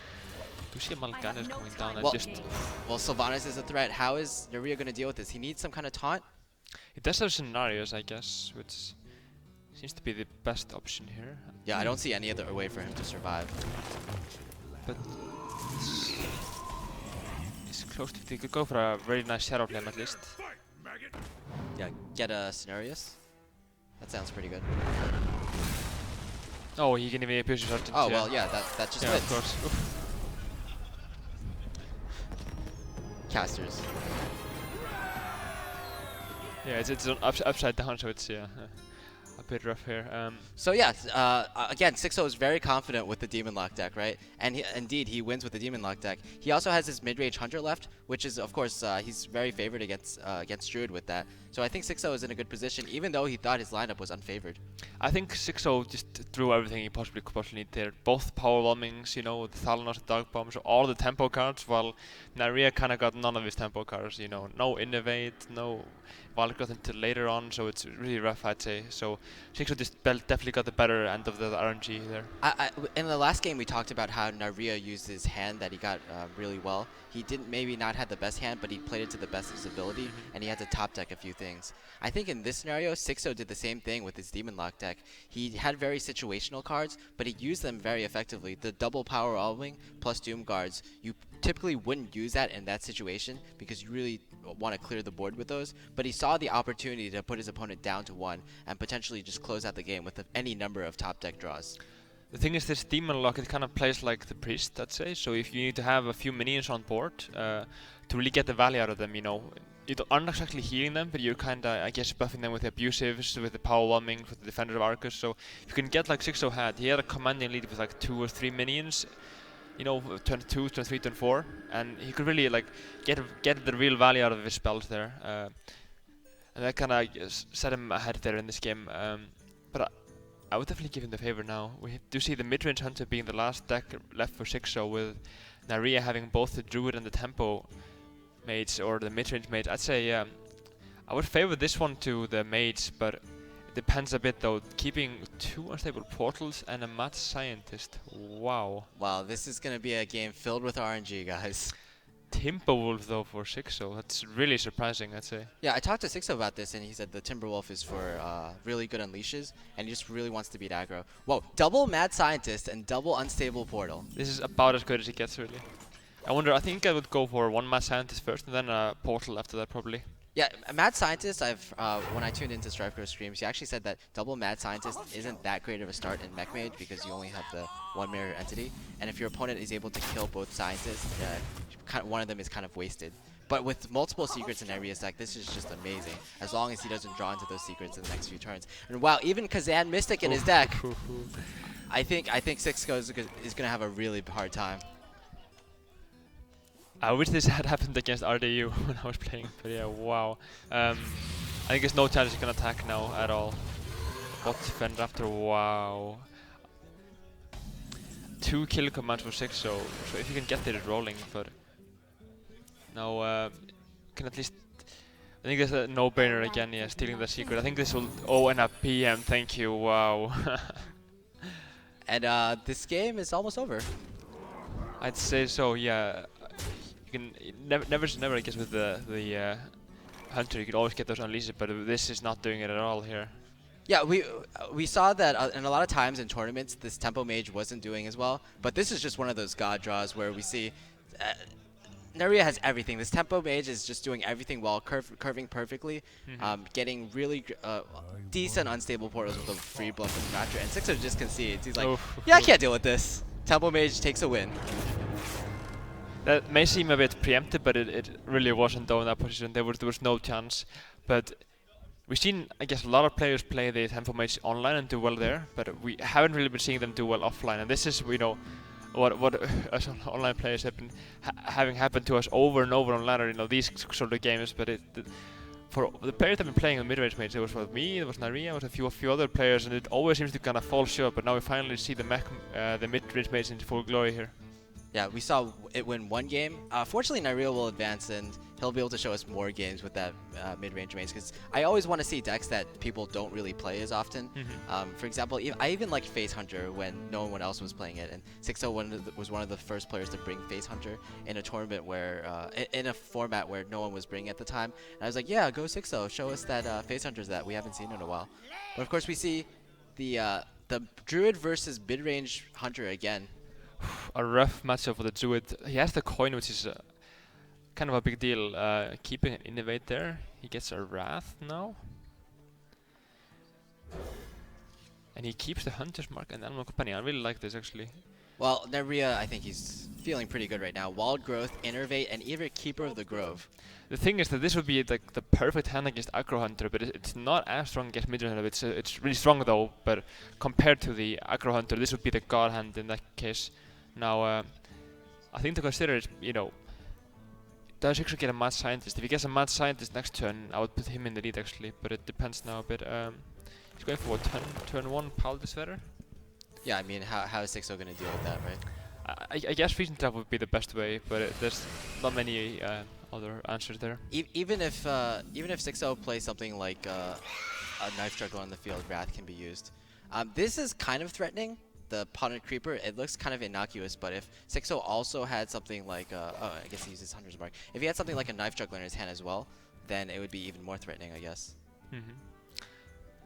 you see Mal'Ganis coming down?
Well, Sylvanas is a threat. How is Neirea going to deal with this? He needs some kind of taunt.
He does have scenarios, I guess, which seems to be the best option here.
Yeah, I don't see any other way for him to survive.
But he's close to. He could go for a very nice Shadow Flame at least.
Yeah, get a Scenarius. That sounds pretty good.
Oh, he can even abuse his Sergeant.
Oh, well, yeah, that just wins.
Of course. Oof.
Casters.
Yeah, it's on upside down, so it's a bit rough here.
So yeah, again, Xixo is very confident with the Demon Lock deck, right? And indeed, he wins with the Demon Lock deck. He also has his mid-range Hunter left, which is, of course, he's very favored against Druid with that. So I think Xixo is in a good position, even though he thought his lineup was unfavored.
I think Xixo just threw everything he possibly need there. Both power whelmings, you know, the Thalanos, Dark Bombs, all the tempo cards, while Neirea kind of got none of his tempo cards, you know. No Innovate, no Valkyrie until later on, so it's really rough, I'd say. So Xixo just definitely got the better end of the RNG there.
In the last game, we talked about how Neirea used his hand that he got really well. He didn't maybe not had the best hand, but he played it to the best of his ability, and he had to top deck a few things. I think in this scenario, Xixo did the same thing with his Demon Lock deck. He had very situational cards, but he used them very effectively. The double power all-wing plus Doom Guards, you typically wouldn't use that in that situation because you really want to clear the board with those, but he saw the opportunity to put his opponent down to 1 and potentially just close out the game with any number of top deck draws.
The thing is, this Demon Lock, it kind of plays like the Priest, I'd say. So if you need to have a few minions on board to really get the value out of them, you know, you aren't exactly healing them, but you're kind of, I guess, buffing them with the Abusives, with the Power Whelming, with the Defender of Arcus. So if you can get like Xixo had, he had a commanding lead with like 2 or 3 minions, you know, turn 2, turn 3, turn 4, and he could really like get the real value out of his spells there. And that kind of set him ahead there in this game. But I would definitely give him the favor now. We do see the mid-range Hunter being the last deck left for Xixo, with Neirea having both the Druid and the Tempo Mage, or the mid-range Mage. I'd say, yeah, I would favor this one to the Mage, but it depends a bit though. Keeping 2 unstable portals and a Mad Scientist. Wow.
Wow, this is going to be a game filled with RNG, guys.
Timberwolf though for Xixo, that's really surprising, I'd say.
Yeah, I talked to Xixo about this, and he said the Timberwolf is for really good unleashes, and he just really wants to beat aggro. Whoa, double Mad Scientist and double Unstable Portal.
This is about as good as it gets, really. I think I would go for 1 Mad Scientist first, and then a Portal after that, probably.
Yeah, Mad Scientist, when I tuned into StrifeGrow streams, he actually said that double Mad Scientist isn't that great of a start in Mech Mage because you only have the one mirror entity, and if your opponent is able to kill both Scientists, one of them is kind of wasted. But with multiple secrets in Neirea's deck, this is just amazing, as long as he doesn't draw into those secrets in the next few turns. And wow, even Kazan Mystic in his deck, I think Xixo is gonna have a really hard time.
I wish this had happened against RDU when I was playing, but yeah, wow. I think there's no chance he can attack now at all. Bot defend after, wow. 2 kill commands for Xixo, so if you can get it rolling, but now can at least. I think there's a no-brainer again, yeah, stealing the secret. I think this will. Oh, and a PM, thank you, wow.
And this game is almost over.
I'd say so, yeah. You can never I guess with the hunter you could always get those unleashed, but this is not doing it at all here.
Yeah, we saw that and a lot of times in tournaments this tempo mage wasn't doing as well, but this is just one of those god draws where we see Neirea has everything. This tempo mage is just doing everything well, curving perfectly, getting really decent unstable portals with a free bluff and fracture, and Xixo just concedes. He's like, yeah, I can't deal with this. Tempo mage takes a win.
That may seem a bit preemptive, but it really wasn't though in that position. There was no chance. But we've seen, I guess, a lot of players play the tempo mage online and do well there, but we haven't really been seeing them do well offline. And this is, you know, what us online players have been having happen to us over and over on ladder. You know, these sort of games. But for the players that have been playing on mid-range mage, it was with me, it was Neirea, it was a few other players, and it always seems to kind of fall short. But now we finally see the mid-range mage in full glory here.
Yeah, we saw it win one game. Fortunately, Neirea will advance, and he'll be able to show us more games with that mid-range mage, because I always want to see decks that people don't really play as often. For example, I even liked Face Hunter when no one else was playing it, and Xixo was one of the first players to bring Face Hunter in a tournament where, in a format where no one was bringing at the time. And I was like, yeah, go Xixo, show us that Face Hunters that we haven't seen in a while. But of course, we see the Druid versus mid-range Hunter again.
A rough matchup for the Druid. He has the coin, which is kind of a big deal. Keeping an Innovate there. He gets a Wrath now. And he keeps the Hunter's Mark and Animal Companion. I really like this actually.
Well, Neirea, I think he's feeling pretty good right now. Wild Growth, Innervate, and even Keeper of the Grove.
The thing is that this would be like the perfect hand against Aggro Hunter, but it's not as strong against mid-range Hunter. It's really strong though, but compared to the Aggro Hunter, this would be the god hand in that case. Now, I think to consider is, you know, does Xixo get a Mad Scientist? If he gets a Mad Scientist next turn, I would put him in the lead actually, but it depends now a bit. He's going for what, turn 1 Paldisferer?
Yeah, I mean, how is Xixo going to deal with that, right?
I guess Freezing Trap would be the best way, but there's not many other answers there.
Even if Xixo plays something like a Knife Juggler on the field, Wrath can be used. This is kind of threatening. The Potted Creeper, it looks kind of innocuous, but if Xixo also had something like, I guess he uses Hunter's Mark. If he had something like a Knife Juggler in his hand as well, then it would be even more threatening, I guess.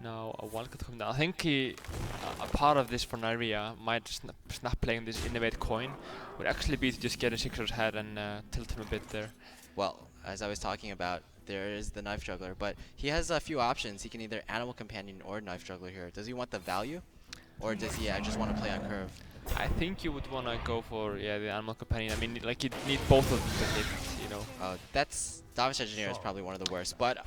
Now, a Wild could come down. I think a part of this for Neirea might snap playing this Innovate coin would actually be to just get a Xixo's head and tilt him a bit there.
Well, as I was talking about, there is the Knife Juggler, but he has a few options. He can either Animal Companion or Knife Juggler here. Does he want the value? Or does he just want to play on curve?
I think you would want to go for the Animal Companion. I mean, like you need both of them to hit, you know.
That's Davish Engineer is probably one of the worst. But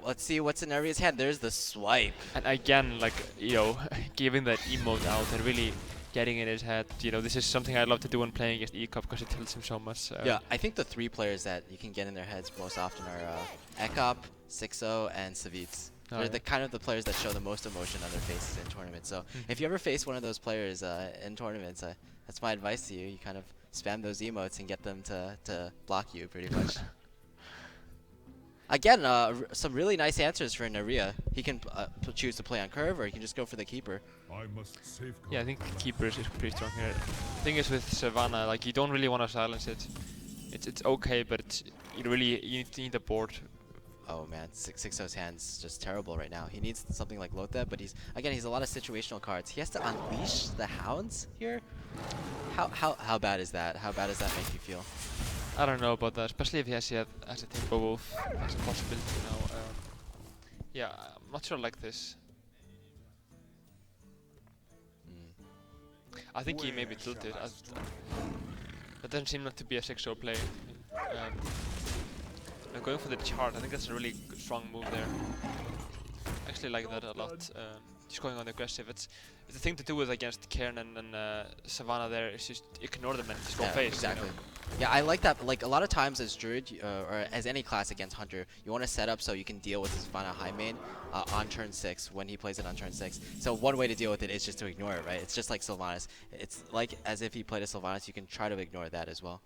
let's see what's in Neirea's hand. There's the swipe.
And again, like, you know, giving that emote out and really getting in his head. You know, this is something I love to do when playing against E-Cup because it tilts him so much.
Yeah, I think the 3 players that you can get in their heads most often are Ekop, Xixo, and Savitz. They're the kind of the players that show the most emotion on their faces in tournaments. So if you ever face one of those players in tournaments, that's my advice to you. You kind of spam those emotes and get them to block you pretty much. Again, some really nice answers for Neirea. He can choose to play on curve, or he can just go for the Keeper.
Yeah, I think Keeper is pretty strong here. The thing is with Savannah, like you don't really want to silence it. It's okay, but you need the board.
Oh man, Xixo's hand's just terrible right now. He needs something like Lothep, but he's a lot of situational cards. He has to unleash the Hounds here. How bad is that? How bad does that make you feel?
I don't know about that, especially if he has a Timber Wolf as a possibility now. Yeah, I'm not sure I like this.
Mm.
I think he may be tilted. That doesn't seem not to be a 6-0 play. Now going for the chart, I think that's a really strong move there. I actually like that a lot. Just going on the aggressive. It's the thing to do with against Cairn and Savannah there is just ignore them and just go face.
Exactly.
You know?
Yeah, I like that. Like a lot of times as Druid or as any class against Hunter, you want to set up so you can deal with his Savannah high main on turn 6 when he plays it on turn 6. So one way to deal with it is just to ignore it, right? It's just like Sylvanas. It's like as if he played a Sylvanas, you can try to ignore that as well.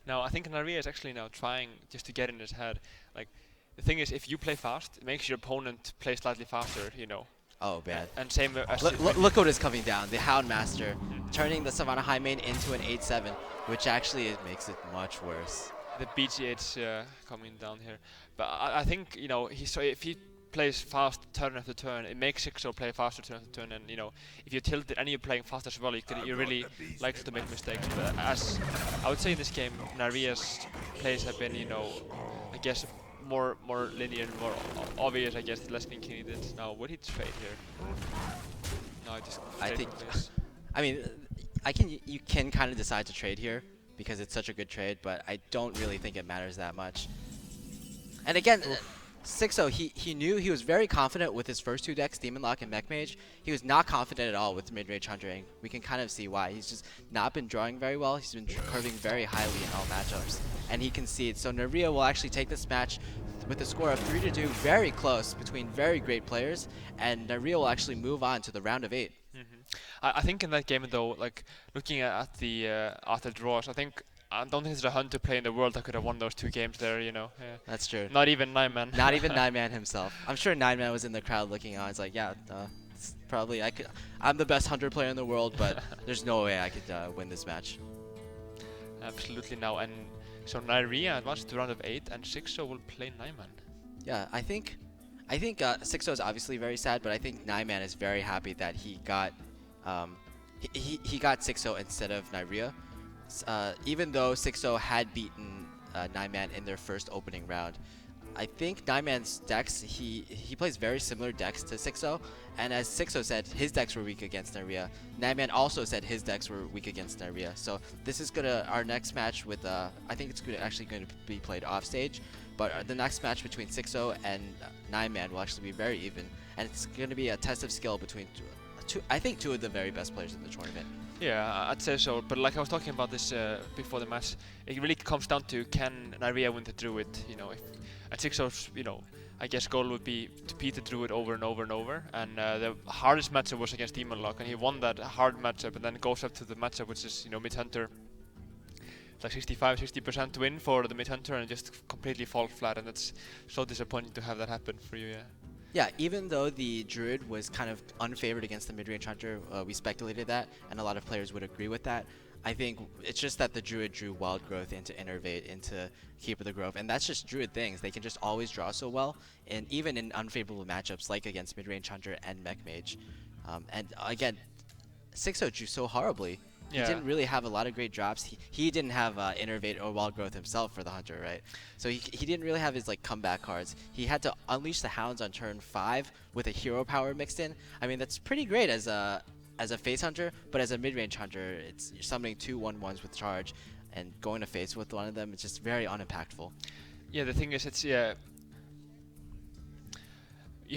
Now I think Neirea is actually now trying just to get in his head. Like the thing is, if you play fast, it makes your opponent play slightly faster. You know.
Oh, bad.
And same as
Look what is coming down. The Houndmaster turning the Savannah high main into an 8-7, which actually makes it much worse.
the BGH coming down here. But I think, you know, if he plays fast turn after turn, it makes Xixo play faster turn after turn. And, you know, if you tilt it and you're playing fast as well, you're really likely to make mistakes. But as I would say in this game, Neirea's plays have been, you know, I guess more linear and more obvious, I guess, less than Kenny did. Now, would he trade here? No,
I think,
this.
I mean, you can kind of decide to trade here because it's such a good trade, but I don't really think it matters that much. And again, Xixo, he knew he was very confident with his first two decks, Demon Lock and Mech Mage. He was not confident at all with mid-range Huntering. We can kind of see why. He's just not been drawing very well. He's been curving very highly in all matchups, and he conceded. So Neirea will actually take this match with a score of 3-2, very close between very great players, and Neirea will actually move on to the round of 8.
I think in that game though, like looking at the draws, I don't think there's a Hunter player in the world that could have won those two games there. You know. Yeah.
That's true.
Not even 9-man.
Not even 9-man himself. I'm sure 9-man was in the crowd looking on. It's like, yeah, it's probably I'm the best Hunter player in the world, but there's no way I could win this match.
Absolutely now, and so Neirea advanced to round of 8, and Xixo will play 9-man.
Yeah, I think Xixo is obviously very sad, but I think 9-man is very happy that he got he got Xixo instead of Neirea. Even though Xixo had beaten 9-man in their first opening round, I think 9-man's decks, he plays very similar decks to Xixo, and as Xixo said, his decks were weak against Neirea. 9-man also said his decks were weak against Neirea. So this is our next match with, I think it's actually going to be played off stage, but the next match between Xixo and 9-man will actually be very even, and it's going to be a test of skill between I think two of the very best players in the tournament.
Yeah, I'd say so. But like I was talking about this before the match, it really comes down to can Neirea win the Druid. You know, and Xixo's, you know, I guess goal would be to beat the Druid over and over and over. And the hardest matchup was against Demon Lock, and he won that hard matchup, and then goes up to the matchup which is, you know, Mid Hunter. It's like 65-60% win for the Mid Hunter, and just completely fall flat. And it's so disappointing to have that happen for you. Yeah.
Yeah, even though the Druid was kind of unfavored against the mid-range Hunter, we speculated that, and a lot of players would agree with that. I think it's just that the Druid drew Wild Growth into Innervate, into Keep of the Grove, and that's just Druid things. They can just always draw so well, and even in unfavorable matchups like against mid-range Hunter and Mech Mage. And again, Xixo drew so horribly. He didn't really have a lot of great drops. He didn't have Innervate or Wild Growth himself for the Hunter, right? So he didn't really have his like comeback cards. He had to unleash the Hounds on turn 5 with a hero power mixed in. I mean, that's pretty great as a face Hunter, but as a mid-range Hunter, you're summoning 2 1/1s with charge and going to face with one of them. It's just very unimpactful.
Yeah, the thing is, it's you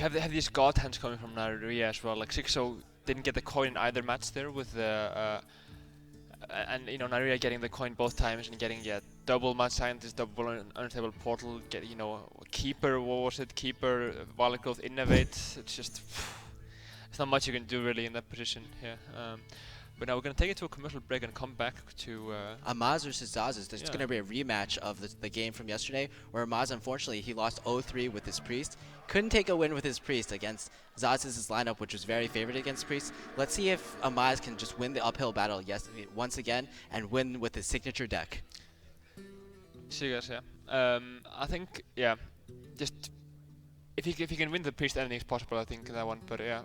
have these god hands coming from Neirea as well. Like Xixo didn't get the coin in either match there with the. And you know, Neirea getting the coin both times and getting double Mad Scientist, double Untable Portal, get, you know, Keeper, what was it? Keeper, Wild Growth, Innovate. It's just, it's not much you can do really in that position here. But now we're going to take it to a commercial break and come back to
Amaz versus Zazas. There's going to be a rematch of the game from yesterday, where Amaz, unfortunately, he lost 0-3 with his Priest. Couldn't take a win with his Priest against Zazas' lineup, which was very favored against Priest. Let's see if Amaz can just win the uphill battle once again and win with his signature deck.
See you guys, yeah. I think, yeah, just if he can win the Priest, anything's possible, I think, in that one. But yeah,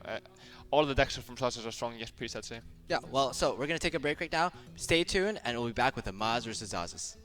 all the decks from Zazas are strong against Priest, I'd say.
Yeah, well, so we're going to take a break right now. Stay tuned, and we'll be back with Amaz versus Zazas.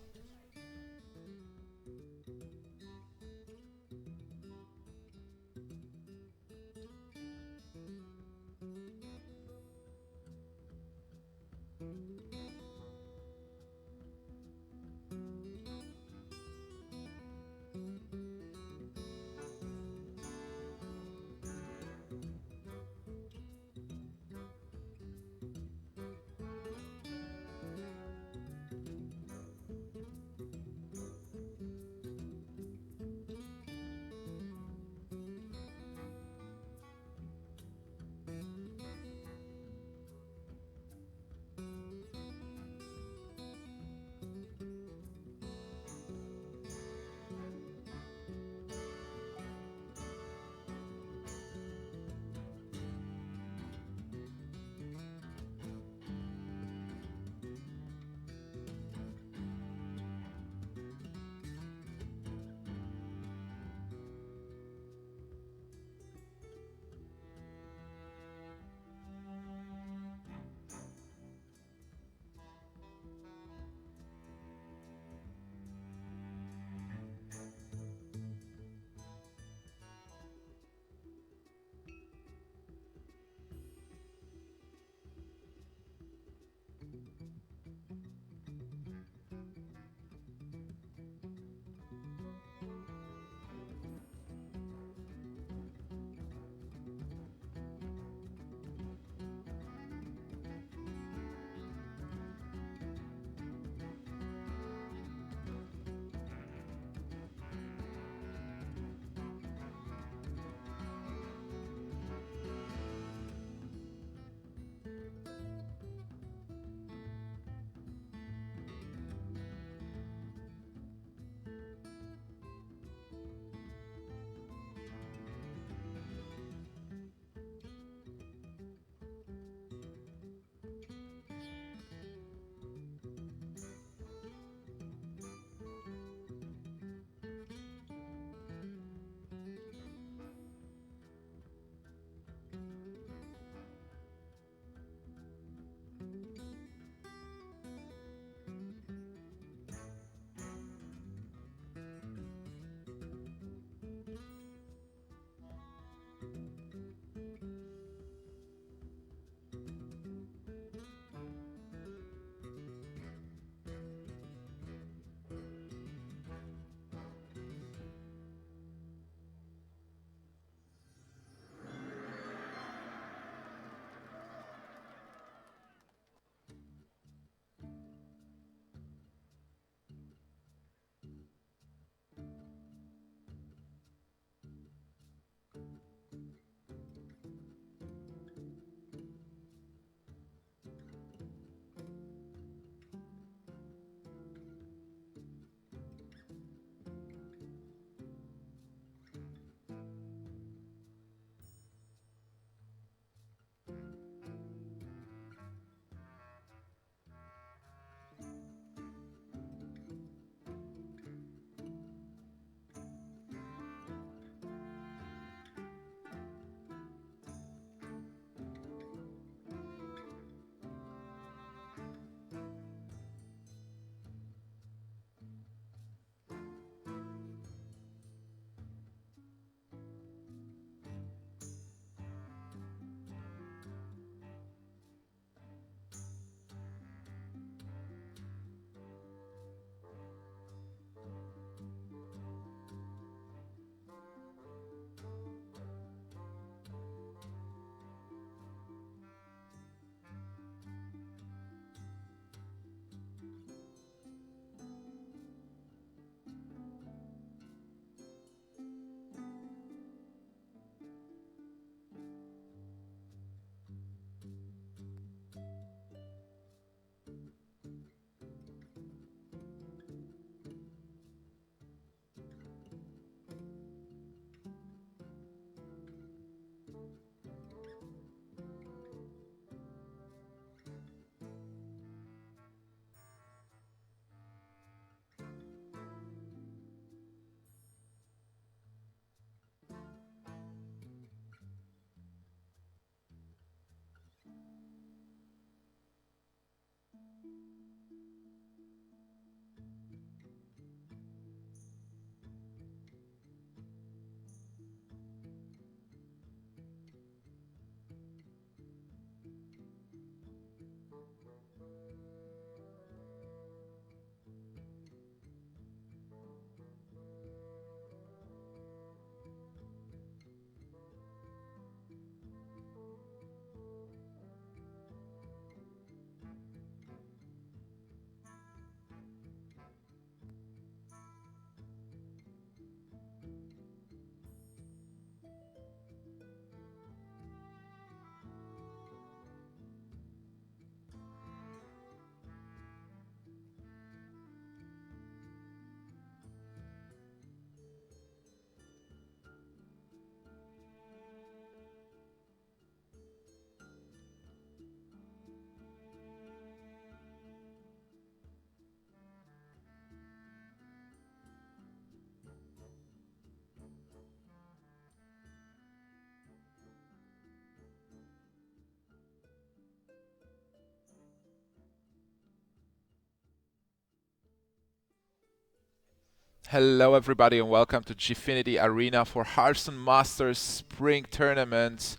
Hello, everybody, and welcome to Gfinity Arena for Hearthstone Masters Spring Tournament.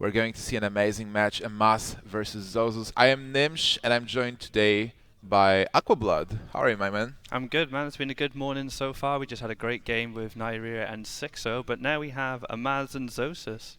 We're going to see an amazing match, Amaz versus Zozus. I am Nimsh, and I'm joined today by Aquablood. How are you, my man?
I'm good, man. It's been a good morning so far. We just had a great game with Neirea and Xixo, but now we have Amaz and Zosus.